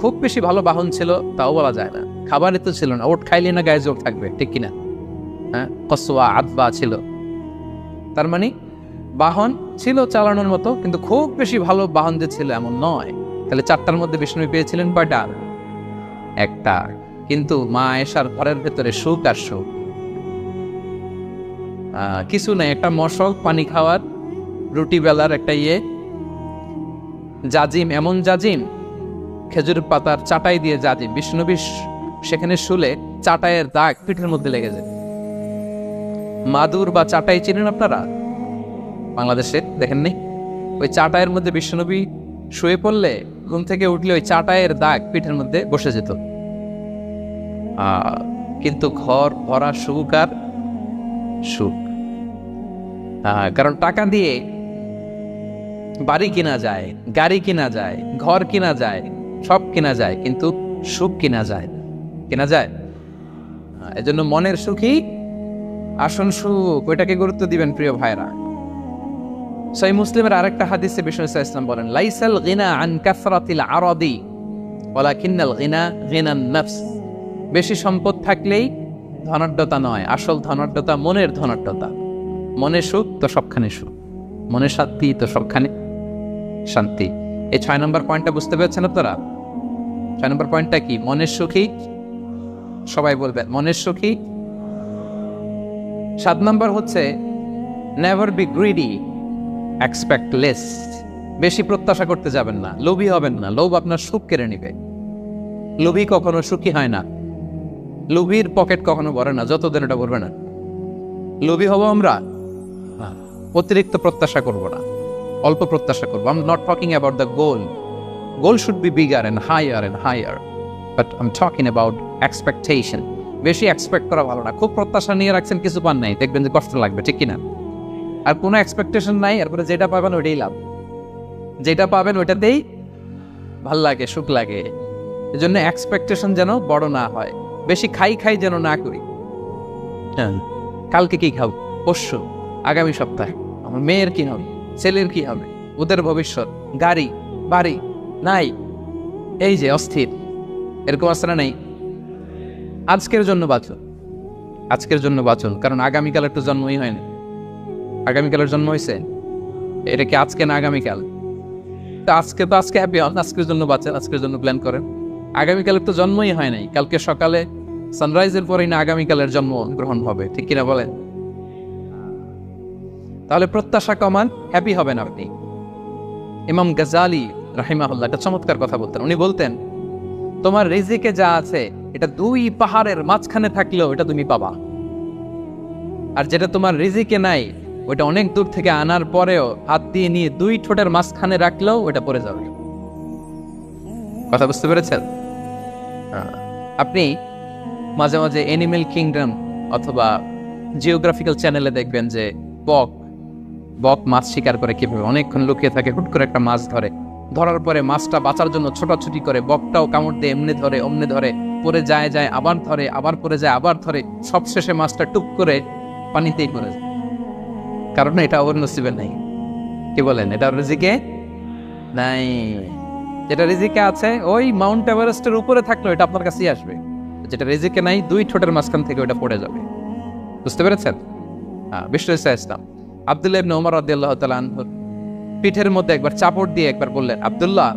খুব বেশি ভালো বাহন ছিল তাও বলা যায় না, খাবারই তো ছিল না। ওট খাইলে না গায়ে জোর থাকবে, ঠিক কিনা? হ্যাঁ, কসওয়া আদবা ছিল। তার মানে বাহন ছিল চালানোর মতো, কিন্তু খুব বেশি ভালো বাহন যে ছিল এমন নয়। তাহলে 4টার মধ্যে বিষ্ণু পেয়েছিলেন কয়টা? 1টা। কিন্তু মা আয়েশার ঘরের ভেতরে সুখ আর সুখ, কিছু নাই। একটা মশক, পানি খাওয়ার, রুটি বেলার একটা জাজিম, এমন জাজিম, খেজুর পাতার চাটাই দিয়ে জাজিম। বিষ্ণুনবী সেখানে শুলে চাটাইয়ের দাগ পিঠের মধ্যে লেগে যায়। মাদুর বা চাটাই চিনেন আপনারা? বাংলাদেশে দেখেননি? ওই চাটাইয়ের মধ্যে বিশ্বনবী শুয়ে পড়লে, ঘুম থেকে উঠলে ওই চাটাইয়ের দাগ পিঠের মধ্যে বসে যেত। কিন্তু ঘর ভরা সুখ আর সুখ। কারণ টাকা দিয়ে বাড়ি কিনা যায়, গাড়ি কিনা যায়, ঘর কিনা যায়, সব কিনা যায়, কিন্তু সুখ কিনা যায়। কিনা যায়? এজন্য মনের সুখই আসল সুখ, ওইটাকে গুরুত্ব দিবেন প্রিয় ভাইরা। সহিহ মুসলিমের আরেকটা হাদিসে বিষ্ণু ইসলাম বলেন লাইসাল গিনা আন কাসরাতিল আরাদি ওয়ালাকিন্নাল গিনা গিনান নফস। বেশি সম্পদ থাকলেই ধনাঢ্যতা নয়, আসল ধনাঢ্যতা মনের ধনাঢ্যতা। মনে সুখ তো সবখানে সুখ, মনে শান্তি তো সবখানে শান্তি। এই 6 নম্বর পয়েন্টটা বুঝতে পেরেছেন আপনারা? 6 নম্বর পয়েন্টটা কি? মনের সুখী, সবাই বলবেন মনের সুখী। 7 নম্বর হচ্ছে never be greedy, expect less. বেশি প্রত্যাশা করতে যাবেন না, লোভী হবেন না। লোভ আপনার সুখ কেড়ে নিবে। লোভী কখনো সুখী হয় না, লোভীর পকেট কখনো ভরে না, যতদিন এটা ভরবে না। লোভী হব আমরা, অতিরিক্ত প্রত্যাশা করব না, অল্প প্রত্যাশা করবো। I am not talking about the goal. Goal should be bigger and higher, but I am talking about expectation. বেশি এক্সপেক্ট করা ভালো না। খুব প্রত্যাশা নিয়ে রাখছেন, কিছু পান নাই, দেখবেন যে কষ্ট লাগবে, ঠিক কিনা? আর কোনো এক্সপেকটেশন নাই, এরপরে যেটা পাবেন ওইটাই লাভ। যেটা পাবেন ওইটাতেই ভাল লাগে, সুখ লাগে। এজন্য এক্সপেকটেশন যেন বড় না হয়। বেশি খাই যেন না করি। কালকে কি খাবো, পরশু, আগামী সপ্তাহে আমার মেয়ের কি হবে, ছেলের কি হবে, ওদের ভবিষ্যৎ, গাড়ি বাড়ি নাই, এই যে অস্থির, এরকম আসলে নেই। আজকের জন্য বাঁচুন, আজকের জন্য বাঁচুন, কারণ আগামীকালের তো জন্মই হয়নি। আগামীকালের জন্ম হয়েছে, এটা কি আজকে না আগামীকাল? তো আজকে হ্যাপি হন, আজকের জন্য বাঁচেন, আজকের জন্য প্ল্যান করেন। আগামীকালের তো জন্মই হয় নাই। কালকে সকালে সানরাইজের পরেই না আগামীকালের জন্ম গ্রহণ হবে, ঠিক কিনা বলেন? তাহলে প্রত্যাশা কমান, হ্যাপি হবেন আপনি। ইমাম গাজালি রাহিমাহুল্লাহ একটা চমৎকার কথা বলতেন। উনি বলতেন, তোমার রিজিকে যা আছে এটা 2 পাহাড়ের মাঝখানে থাকলেও এটা তুমি পাবা, আর যেটা তোমার রিজিকে নাই ওটা অনেক দূর থেকে আনার পরেও হাত দিয়ে নিয়ে 2 ঠোঁটের মাঝখানে রাখলেও ওটা পড়ে যাবে। কথা বুঝতে পেরেছেন? আপনি মাঝে মাঝে অ্যানিমেল কিংডম অথবা জিওগ্রাফিক্যাল চ্যানেলে দেখবেন যে বক মাছ শিকার করে কিভাবে অনেকক্ষণ লুকিয়ে থাকে, হুট করে একটা মাছ ধরে, ধরার পরে মাছটা বাঁচার জন্য ছোটাছুটি করে, বকটাও কামড় দিয়ে এমনি ধরে অমনি ধরে, পরে যায় আবার ধরে, আবার পরে যায় আবার ধরে, সবশেষে মাছটা টুপ করে পানিতেই পড়ে যায়। কারণ এটা ওর নসিবে নাই। কি বলেন? এটা রিজিকে নাই। যেটা রিজিকে আছে ওই মাউন্ট এভারেস্টের উপরে থাকলো এটা আপনার কাছেই আসবে, যেটা রিজিকে নাই 2 ঠোঁটের মাঝখান থেকে ওটা পড়ে যাবে। বুঝতে পেরেছেন? বিষ্ণু ইসলাম আব্দুল্লাহ ইবনে ওমর রাদিয়াল্লাহু তাআলা আনহু পিঠের মধ্যে একবার চাপড় দিয়ে একবার বললেন, আব্দুল্লাহ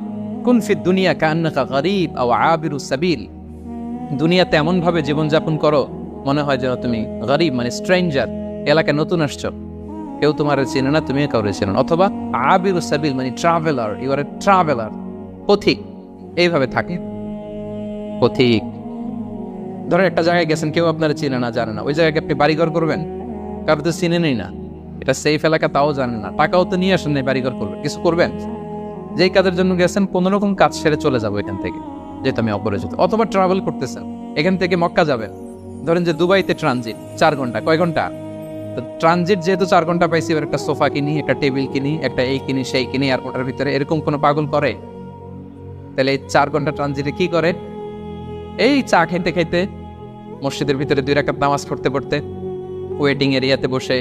কুন ফি দুনিয়া কান্নাকা গরীব আও আবিরু সাবিল, দুনিয়াতে এমন ভাবে জীবনযাপন করো মনে হয় যেন তুমি গরীব মানে স্ট্রেঞ্জার, এলাকায় নতুন আসছো, কেউ তোমার চেনে না, তুমিও কাউরে চেনো না, অথবা আবিরু সাবিল মানে traveller, you are a traveller, পথিক। এইভাবে থাকে পথিক। ধরেন একটা জায়গায় গেছেন, কেউ আপনারা চিনে না, জানে না, ওই জায়গায় আপনি বাড়িঘর করবেন? কারো তো চিনেনই না, এটা সেফ এলাকা তাও জানেন না, টাকাও তো নিয়ে আসেন নাই বাড়িঘর করবেন, কিছু করবেন? যেই কাজের জন্য গেছেন কোনো রকম কাজ সেরে চলে যাবো এখান থেকে, যেহেতু আমি অপরিচিত। অথবা ট্রাভেল করতেছেন, এখান থেকে মক্কা যাবেন, ধরেন যে দুবাইতে ট্রানজিট 4 ঘন্টা, কয় ঘন্টা? তো ট্রানজিট যেহেতু 4 ঘন্টা পাইছি, এবার একটা সোফা কিনি, একটা টেবিল কিনি, একটা এই কিনি সেই কিনি এয়ারপোর্টের ভিতরে, এরকম কোনো পাগল করে? তাহলে এই 4 ঘন্টা ট্রানজিটে কি করে? এই চা খাইতে খাইতে, মসজিদের ভিতরে 2 রাকাত নামাজ পড়তে পড়তে, ওয়েটিং এরিয়াতে বসে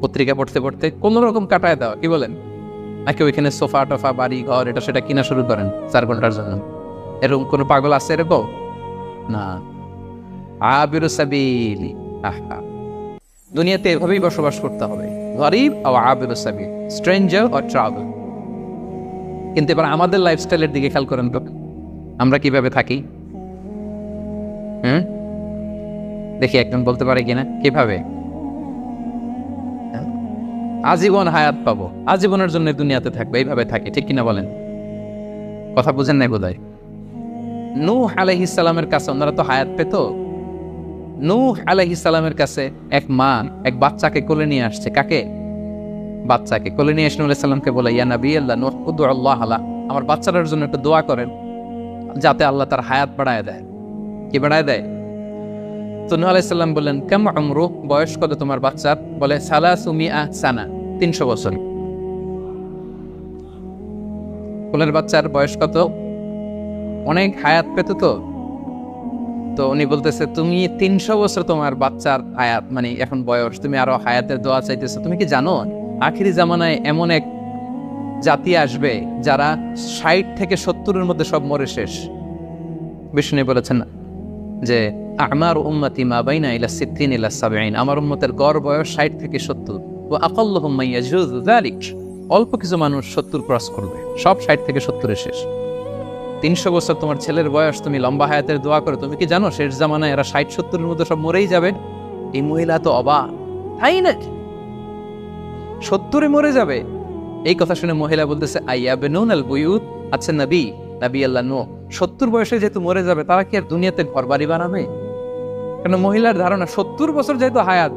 পত্রিকা পড়তে পড়তে কোন রকম কাটায় দেওয়া। কি বলেন? নাকি ওইখানে সোফা টোফা বাড়ি ঘর এটা সেটা কিনা শুরু করেন 4 ঘন্টার জন্য? এরকম কোন পাগল আছে এরকম? না। আবিরু সাবিলি, দুনিয়াতে এভাবেই বসবাস করতে হবে, গরিব ও আবিরু সাবিল, স্ট্রেঞ্জার অর ট্রাভেল। কিন্তু এবার আমাদের লাইফস্টাইলের দিকে খেয়াল করেন তো, আমরা কিভাবে থাকি? দেখি একজন বলতে পারে কিনা কিভাবে? আজীবন হায়াত পাবো, আজীবনের জন্য দুনিয়াতে থাকবো, এইভাবে থাকি, ঠিক কিনা বলেন? কথা বুঝেন নাই বোধহয়। নূহ আলাইহিস সালামের কাছে ওনারা তো হায়াত পেত। নূহ আলাইহিস সালামের কাছে এক মা এক বাচ্চাকে কোলে নিয়ে আসছে। কাকে? বাচ্চাকে কোলে নিয়ে এসে নূহ আলাইহিস সালামকে বলে, ইয়া নবী আল্লাহ নূহ উদু আল্লাহ আলা, আমার বাচ্চাটার জন্য একটু দোয়া করেন যাতে আল্লাহ তার হায়াত বাড়ায় দেয়। কি বাড়ায় দেয়? তো নূহ আলাইহিস সালাম বললেন, কাম উমরু, বয়স কত তোমার বাচ্চার? বলে 300 সানা, 300 বছর। কোলের বাচ্চার বয়স কত? অনেক হায়াত পেত তো। তো উনি বলতেছে, তুমি 300 বছর তোমার বাচ্চার হায়াত মানে এখন বয়স, তুমি আরো হায়াতের দোয়া চাইতেছো। তুমি কি জানো আখিরি জামানায় এমন এক জাতি আসবে যারা 60 থেকে 70-এর মধ্যে সব মরে শেষ? বিষ্ণু বলেছেন যে আমার উম্মতি মা বাইনা ইলা 60 ইলা 70, আমার উম্মতের গড় বয়স 60 থেকে 70। ওয়া আকাল্লুহুম মান ইয়াজুযু যালিক, অল্প কিছু মানুষ 70 ক্রস করবে, সব 60 থেকে 70-এ শেষ। 300 বছর তোমার ছেলের বয়স, তুমি লম্বা হায়াতের দোয়া করো, তুমি কি জানো শেষ জামানায় এরা 60-70-এর মধ্যে সব মরেই যাবে? এই মহিলা তো অবাক, তাই না? 70-এ মরে যাবে? এই কথা শুনে মহিলা বলতেছে, আইয়াবনুন আল বুয়ুত, আচ্ছা নবী আল্লাহ নূহ 70 বয়সে যেহেতু মরে যাবে, তারা কি আর দুনিয়াতে ঘর বাড়ি বানাবে? কেন মহিলার ধারণা 70 বছর যেহেতু হায়াত,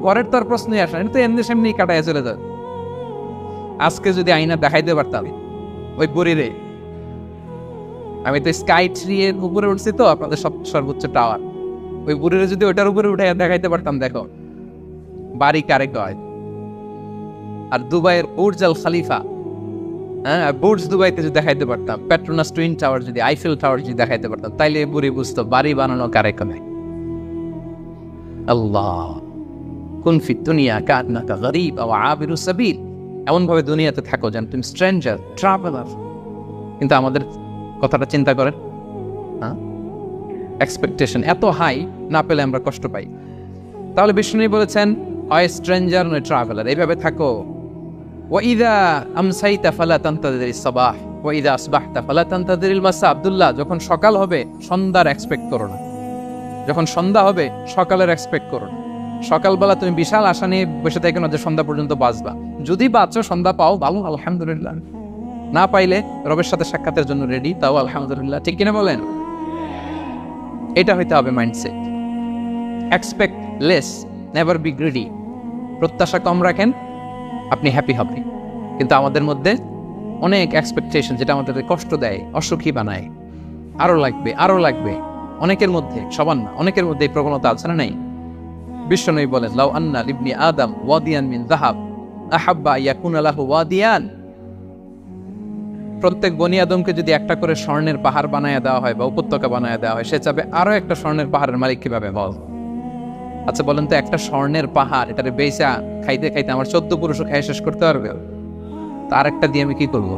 ঘরের তো আর প্রশ্নই আসে না, এটা তো এমনি সেমনি কাটায় চলে যায়। আজকে যদি আইনা দেখাইতে পারতাম ওই বুড়িরে, আমি তো স্কাই ট্রি এর উপরে উঠছি তো, আপনাদের সর্বোচ্চ টাওয়ার, ওই বুড়িরে যদি ওটার উপরে উঠে দেখাইতে পারতাম, দেখো বাড়ি কারে কয়। আর দুবাইয়ের বুর্জ আল খালিফা, বুর্জ দুবাইতে যদি দেখাইতে পারতাম, পেট্রোনাস টুইন টাওয়ার যদি, আইফেল টাওয়ার যদি দেখাইতে পারতাম, তাইলে বুড়ি বুঝতো বাড়ি বানানো কারে কয়। আল্লাহ কুন ফি দুনিয়া কান্নাকা গরীব আও আবিরু সাবিল, এমন ভাবে দুনিয়াতে থাকো যেন তুমি স্ট্রেঞ্জার, ট্রাভেলার। কিন্তু আমাদের কথাটা চিন্তা করেন, এক্সপেকটেশন এত হাই, না পেলে আমরা কষ্ট পাই। তাহলে বিষ্ণু বলেছেন, হয় স্ট্রেঞ্জার নয় ট্রাভেলার, এইভাবে থাকো। ওয়াইদা আমসাইতা ফালা তানতাদিরিস সাবাহ ওয়াইদা আসবাহতা ফালা তানতাদিরিল মাসা। আব্দুল্লাহ, যখন সকাল হবে সন্ধ্যার এক্সপেক্ট করো না, যখন সন্ধ্যা হবে সকালের এক্সপেক্ট করো না। সকালবেলা তুমি বিশাল আশা নিয়ে বসে থাকো না যে সন্ধ্যা পর্যন্ত বাঁচবা। যদি বাঁচো, সন্ধ্যা পাও, ভালো, আলহামদুলিল্লাহ। না পাইলে রবের সাথে সাক্ষাতের জন্য রেডি, তাও আলহামদুলিল্লাহ। ঠিক কিনা বলেন? এটা হইতে হবে mindset. Expect less, never be greedy. প্রত্যাশা কম রাখেন, আপনি হ্যাপি হবেন। কিন্তু আমাদের মধ্যে অনেক এক্সপেকটেশন, যেটা আমাদের কষ্ট দেয়, অসুখী বানায়। আরো লাগবে, আরো লাগবে। অনেকের মধ্যে, সবার না, অনেকের মধ্যে এই প্রবণতা আছে না? নাই? বিশ্বনবী বলেন, লাউ আন্না লিবনি আদম ওয়াদিয়ান মিন যাহাব আহাব্বা ইয়াকুনা লাহু ওয়াদিয়ান। প্রত্যেক বনি আদমকে যদি একটা করে স্বর্ণের পাহাড় বানায় দেওয়া হয় বা উপত্যকা বানায় দেওয়া হয়, সে চাবে আরো একটা স্বর্ণের পাহাড়ের মালিক কিভাবে বল। আচ্ছা বলেন তো, একটা স্বর্ণের পাহাড়, এটারে বেচা খাইতে খাইতে আমার 14 পুরুষও খাই শেষ করতে পারবে? তার একটা দিয়ে আমি কি করবো?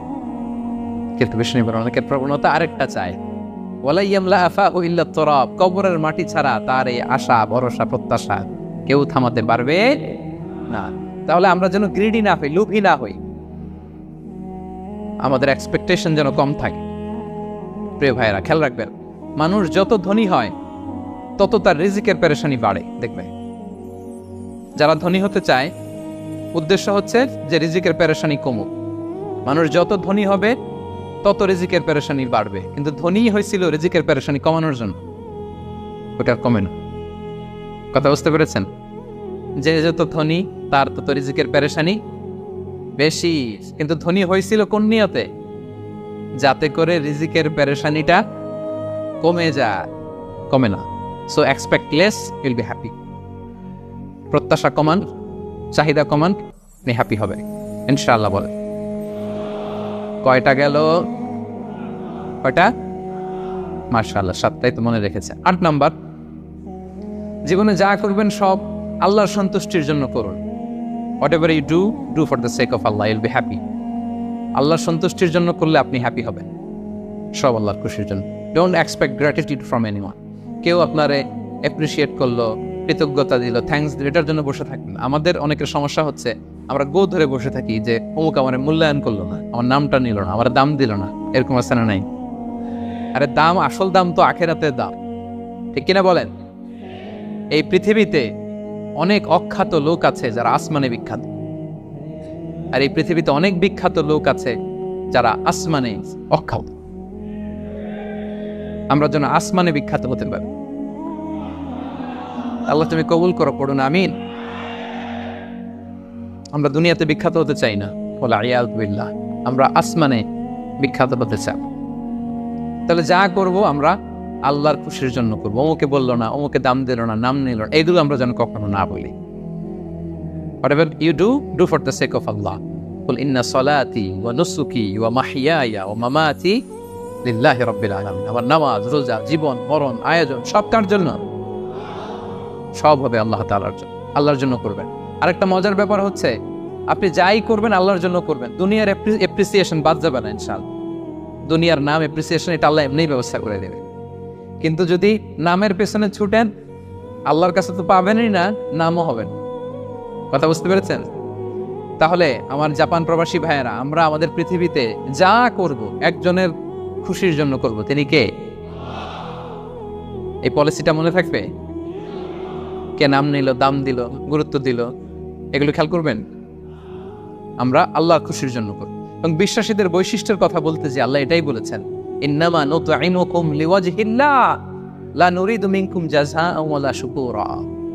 কিন্তু বিশ্বনবী বলেন, অনেকের প্রবণতা আরেকটা চায়। ওয়ালা ইয়ামলা আফাহু ইল্লা তুরাব। কবরের মাটি ছাড়া তার এই আশা, ভরসা, প্রত্যাশা কেউ থামাতে পারবে না। তাহলে আমরা যেন গ্রিডি না হই, লোভী না হই, আমাদের এক্সপেকটেশন যেন কম থাকে। প্রিয় ভাইয়েরা, খেয়াল রাখবেন, মানুষ যত ধনী হয় তত তার রিজিকের পেরেশানি বাড়ে। দেখবে, যারা ধনী হতে চায় উদ্দেশ্য হচ্ছে যে রিজিকের পেরেশানি কমুক। মানুষ যত ধনী হবে তত রিজিকের পেরেশানি বাড়বে। কিন্তু ধনী হয়েছিল রিজিকের পেরেশানি কমানোর জন্য, ওটা কমে না। কথা বুঝতে পেরেছেন? যে যত ধনী তার তত রিজিকের পেরেশানি বেশি। কিন্তু ধনী হয়েছিল কোন নিয়তে? যাতে করে রিজিকের পেরেশানিটা কমে যায়, কমে না। So expect less, will be happy. প্রত্যাশা কমান, চাহিদা কমান, আপনি হ্যাপি হবে ইনশাআল্লাহ। বলে কয়টা গেল? কয়টা? মাশাআল্লাহ, 7টাই তো মনে রেখেছে। 8 নাম্বার, জীবনে যা করবেন সব আল্লাহর সন্তুষ্টির জন্য করুন। Whatever you do, do for the sake of Allah, you'll be happy. আল্লাহর সন্তুষ্টির জন্য করলে আপনি হ্যাপি হবেন, সব আল্লাহর খুশির জন্য। Don't expect gratitude from anyone. কেউ আপনারে অ্যাপ্রিশিয়েট করলো, কৃতজ্ঞতা দিল, থ্যাঙ্কস দিল, এটার জন্য বসে থাকবেন। আমাদের অনেকের সমস্যা হচ্ছে, আমরা গো ধরে বসে থাকি যে অমুক আমার মূল্যায়ন করলো না, আমার নামটা নিল না, আমার দাম দিল না। এরকম আছে না? নাই? আরে দাম, আসল দাম তো আখেরাতের দাম। ঠিক কিনা বলেন? এই পৃথিবীতে অনেক অখ্যাত লোক আছে যারা আসমানে বিখ্যাত, আর এই পৃথিবীতে অনেক বিখ্যাত লোক আছে যারা আসমানে অখ্যাত। আমরা যেন আসমানে বিখ্যাত হতে পারি। আল্লাহ তুমি কবুল করো, পড়ুন আমিন। আমরা দুনিয়াতে বিখ্যাত হতে চাই না, বলা ইয়াদ বিল্লাহ, আমরা আসমানে বিখ্যাত হতে চাই। তাহলে যা করব আমরা আল্লাহর খুশির জন্য করবো। অমুকে বললো না, অমুকে দাম দিল না, নাম নিল না, এইগুলো আমরা যেন কখনো না বলি। Whatever you do, do for the sake of Allah. قل إن صلاتي ونسكي ومحياي ومماتي لله رب العالمين. আমার নামাজ, রোজা, জীবন, মরণ, আয়োজন সব কার জন্য? সব হবে আল্লাহ তাআলার জন্য, আল্লাহর জন্য করবেন। আরেকটা মজার ব্যাপার হচ্ছে, আপনি যাই করবেন আল্লাহর জন্য করবেন। দুনিয়ার অ্যাপ্রিসিয়েশন বাদ যাবে না ইনশাআল্লাহ। দুনিয়ার নাম, অ্যাপ্রিসিয়েশন, এটা আল্লাহ এমনিই ব্যবস্থা করে দেবে। কিন্তু যদি নামের পেছনে ছুটেন, আল্লাহর কাছে তো পাবেনই না, নামও হবেন। কথা বুঝতে পেরেছেন? তাহলে আমার জাপান প্রবাসী ভাইয়েরা, আমরা আমাদের পৃথিবীতে যা করব একজনের খুশির জন্য করব। তিনি কে? এই পলিসিটা মনে থাকবে? কে নাম নিল, দাম দিল, গুরুত্ব দিল, এগুলো খেয়াল করবেন। আমরা আল্লাহর খুশির জন্য করব। এবং বিশ্বাসীদের বৈশিষ্ট্যের কথা বলতে যে আল্লাহ এটাই বলেছেন, ইন্নামা নুতঈমুকুম লিওয়াজহিল্লাহ লা নুরিদু মিনকুম জাযাআ ওয়ালা শুকুরা।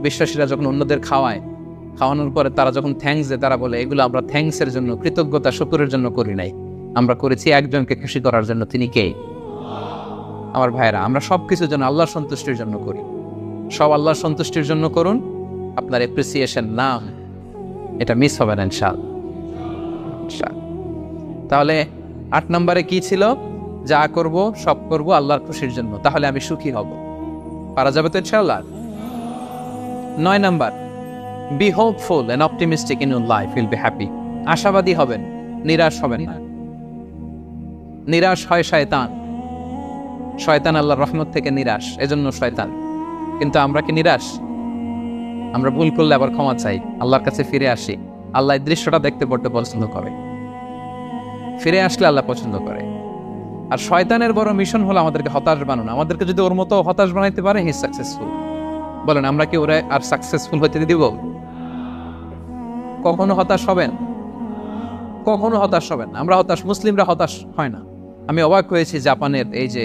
বিশ্বাসীরা যখন অন্যদের খাওয়ানোর পরে তারা যখন থ্যাঙ্কস দেয়, তারা বলে এগুলো আমরা থ্যাঙ্কসের জন্য, কৃতজ্ঞতা, শুকরের জন্য করি নাই, আমরা করেছি একজনকে খুশি করার জন্য। তিনি কে? আমার ভাইয়েরা, আমরা সবকিছু যেন আল্লাহর সন্তুষ্টির জন্য করি। সব আল্লাহর সন্তুষ্টির জন্য করুন। আপনার অ্যাপ্রিসিয়েশন, নাম, এটা মিস হবে না ইনশাআল্লাহ। তাহলে 8 নম্বরে কি ছিল? যা করব সব করব আল্লাহর খুশির জন্য, তাহলে আমি সুখী হব। পারা যাবে তো ইনশাআল্লাহ? 9 number, be hopeful and optimistic in your life, will be happy. আশাবাদী হবেন, নিরাশ হবেন না। নিরাশ হয় শয়তান। শয়তান আল্লাহর রহমত থেকে নিরাশ, এজন্য শয়তান। কিন্তু আমরা কি নিরাশ? আমরা ভুল করলে আবার ক্ষমা চাই, আল্লাহর কাছে ফিরে আসি। আল্লাহ এই দৃশ্যটা দেখতে পড়তে পছন্দ করে, ফিরে আসলে আল্লাহ পছন্দ করে। আর শয়তানের বড় মিশন হলো আমাদেরকে হতাশ বানানো। আমাদেরকে যদি ওর মতো হতাশ বানাইতে পারে, হি সাকসেসফুল। বলেন আমরা কি ওরা আর সাকসেসফুল হতে দিব? কখনো হতাশ হবেন? কখনো হতাশ হবেন? আমরা হতাশ, মুসলিমরা হতাশ হয় না। আমি অবাক হয়েছি জাপানের এই যে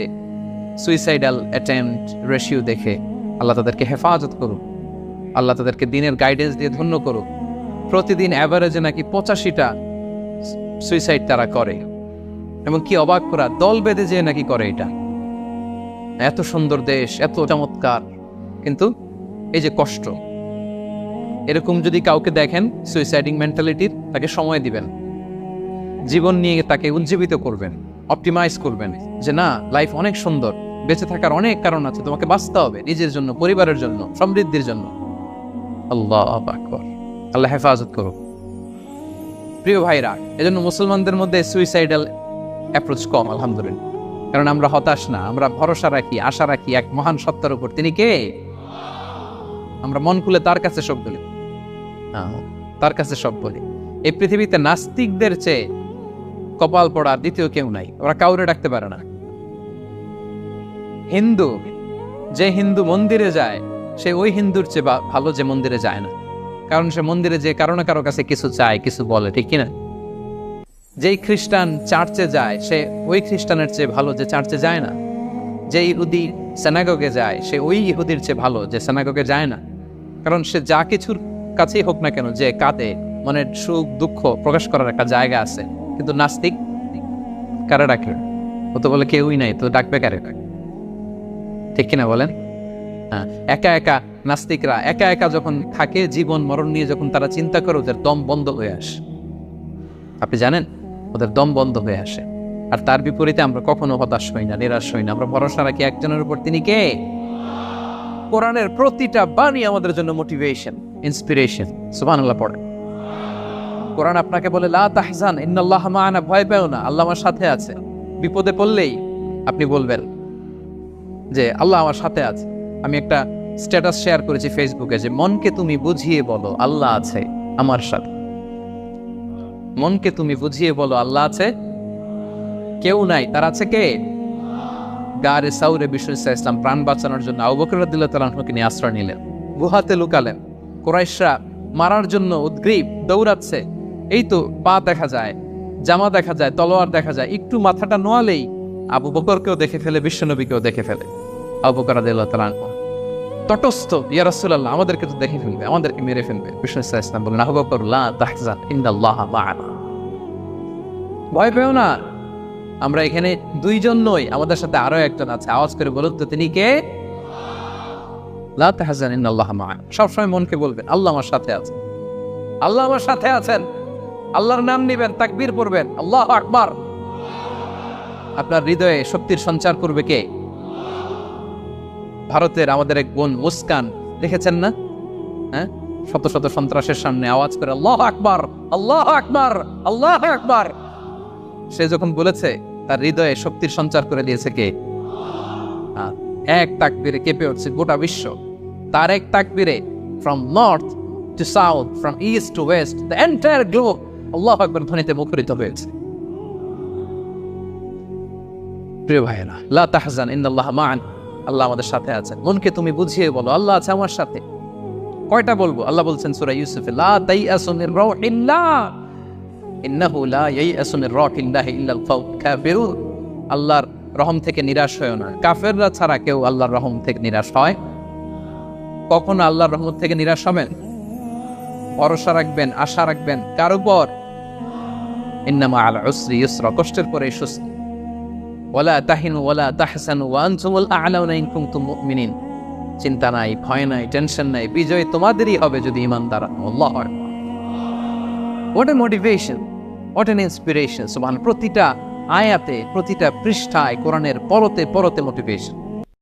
সুইসাইডাল অ্যাটেম্পট রেশিও দেখে। আল্লাহ তাদেরকে হেফাজত করুক, আল্লাহ তাদেরকে দিনের গাইডেন্স দিয়ে ধন্য করুক। প্রতিদিন অ্যাভারেজে নাকি 85টা সুইসাইড তারা করে, এবং কি অবাক করা, দল বেঁধে যেয়ে নাকি করে এটা। এত সুন্দর দেশ, এত চমৎকার, কিন্তু এই যে কষ্ট। এরকম যদি কাউকে দেখেন সুইসাইডিং মেন্টালিটির, তাকে সময় দিবেন, জীবন নিয়ে তাকে উজ্জীবিত করবেন, অপটিমাইজ করবেন যে না, লাইফ অনেক সুন্দর, বেঁচে থাকার অনেক কারণ আছে, তোমাকে বাঁচতে হবে নিজের জন্য, পরিবারের জন্য, সমৃদ্ধির জন্য। আল্লাহু আকবার। আল্লাহ হেফাজত করুক। প্রিয় ভাইরা, এজন্য মুসলমানদের মধ্যে সুইসাইডাল অ্যাপ্রোচ কম, আলহামদুলিল্লাহ। কারণ আমরা হতাশ না, আমরা ভরসা রাখি, আশা রাখি এক মহান সত্তার উপর। তিনি কে? আমরা মন খুলে তার কাছে সব বলি, তার কাছে সব বলি। এই পৃথিবীতে নাস্তিকদের চেয়ে কপাল পড়ার দ্বিতীয় কেউ নাই, ওরা কাউরে ডাকতে পারে না। হিন্দু, যে হিন্দু মন্দিরে যায়, সে ওই হিন্দুর চেয়ে ভালো যে মন্দিরে যায় না। কারণ সে মন্দিরে যে কারো না কারো কাছে কিছু চায়, কিছু বলে, ঠিক কিনা? যেই খ্রিস্টান চার্চে যায়, সে ওই খ্রিস্টানের চেয়ে ভালো যে চার্চে যায় না। যে ইহুদি সেনাগগে যায়, সে ওই ইহুদির চেয়ে ভালো যে সেনাগগে যায় না। কারণ সে যা কিছুর কাছেই হোক না কেন, যে কাঁদে, মনের সুখ দুঃখ প্রকাশ করার একটা জায়গা আছে। কিন্তু নাস্তিক কারে ডাকে? ও তো বলে কেউই নাই, তো ডাকবে কারে? ঠিক কিনা বলেন? হ্যাঁ, একা একা নাস্তিকরা একা একা যখন থাকে, জীবন মরণ নিয়ে যখন তারা চিন্তা করে, ওদের দম বন্ধ হয়ে আসে। আপনি জানেন, ওদের দম বন্ধ হয়ে আসে। আর তার বিপরীতে আমরা কখনো হতাশ হই না, নিরাশ হই না। আমরা ভরসা রাখি একজনের উপর, তিনি কে? কোরআনের প্রতিটা বাণী আমাদের জন্য মোটিভেশন, ইন্সপিরেশন। সুবহানাল্লাহ পড়ে। কোরআন আপনাকে বলে লা তাহজান ইন্নাল্লাহা মা'ানা, ভয় পেও না, আল্লাহ আমার সাথে আছে। বিপদে পড়লেই আপনি বলবেন যে আল্লাহ আমার সাথে আছে। আমি একটা স্ট্যাটাস শেয়ার করেছি ফেসবুকে যে মনকে তুমি বুঝিয়ে বলো আল্লাহ আছে আমার সাথে। মনকে তুমি বুঝিয়ে বলো আল্লাহ আছে, কেউ নাই, তার আছে কে? গারে সাউরে বিষ্ণু ইসলাম প্রাণ বাঁচানোর জন্য আবু বকর রাদিয়াল্লাহু তাআলা আনহুকে নিয়ে আশ্রয় নিলেন, গুহাতে লুকালেন। কুরাইশরা মারার জন্য উদ্গ্রীব, দৌড়াচ্ছে। এই তো পা দেখা যায়, জামা দেখা যায়, তলোয়ার দেখা যায়। একটু মাথাটা নোয়ালেই আবু বকরকেও দেখে ফেলে, বিশ্বনবীকেও দেখে ফেলে। আবু বকর রাদিয়াল্লাহু তাআলা আনহু তটস্থ, ইয়া রাসূলুল্লাহ, আমাদেরকে তো দেখে ফেলবে, আমাদেরকে মেরে ফেলবে। বিষ্ণু ইসলাম বলেন আবু বকর লা তাহজান ইন্নাল্লাহা মা'ানা, ভয় পেও না, আমরা এখানে দুইজন নই, আমাদের সাথে আরো একজন আছে। আওয়াজ করে বলুন তো, তিনি কে? লা তাহজান ইন্নাল্লাহা মা'ানা। সবসময় মনকে বলবেন আল্লাহ আমার সাথে আছে, আল্লাহ আমার সাথে আছেন। আল্লাহর নাম নিবেন, তাকবীর পড়বেন, আল্লাহু আকবার। আপনার হৃদয়ে শক্তির সঞ্চার করবে কে? ভারতের আমাদের এক বোন মুস্কান, দেখেছেন না? হ্যাঁ, শত শত সন্ত্রাসের সামনে আওয়াজ করে আল্লাহু আকবার, আল্লাহু আকবার, আল্লাহু আকবার। সে যখন বলেছে, তার হৃদয়ে শক্তির সঞ্চার করে দিয়েছে কে? এক তাকবীরে কেঁপে উঠছে গোটা বিশ্ব। তার এক তাকবীরে from north to south, from east to west, the entire globe আল্লাহু আকবার ধ্বনিতে মুখরিত হয়েছে। প্রিয় ভাইয়েরা, লা তাহজান ইন্নাল্লাহা মা'ানা, আল্লাহ আমাদের সাথে আছেন। মনকে তুমি বুঝিয়ে বলো আল্লাহ আছে আমার সাথে। কয়টা বলবো? আল্লাহ বলছেন সূরা ইউসুফে, লা তাইয়াসু মির রাউহিল্লাহ ইন্নাহু লা ইয়াইয়াসু মির রাউহিল্লাহি ইল্লাল কাউমুল কাফিরুন। আল্লাহর রহম থেকে নিরাশ হয়ো না। কাফেররা ছাড়া কেউ আল্লাহর রহম থেকে নিরাশ হয়? কখনো আল্লাহর রহমত থেকে নিরাশ হবেন? ভরসা রাখবেন, আশা রাখবেন কার উপর? ইন্নামা আল উসরি ইউসরা, কষ্টের পরে স্বস্তি। ওয়ালা তাহিনু ওয়ালা তাহসানু ওয়া আনতুমুল আ'লাউনা ইন কুনতুম মুমিনিন। চিন্তা নাই, ভয় নাই, টেনশন নাই, বিজয় তোমাদেরই হবে যদি ঈমানদার হও। আল্লাহু আকবার। What a motivation, what an inspiration. সুবহান। প্রতিটা আয়াতে, প্রতিটা পৃষ্ঠায় কোরআনের পরতে পরতে মোটিভেশন।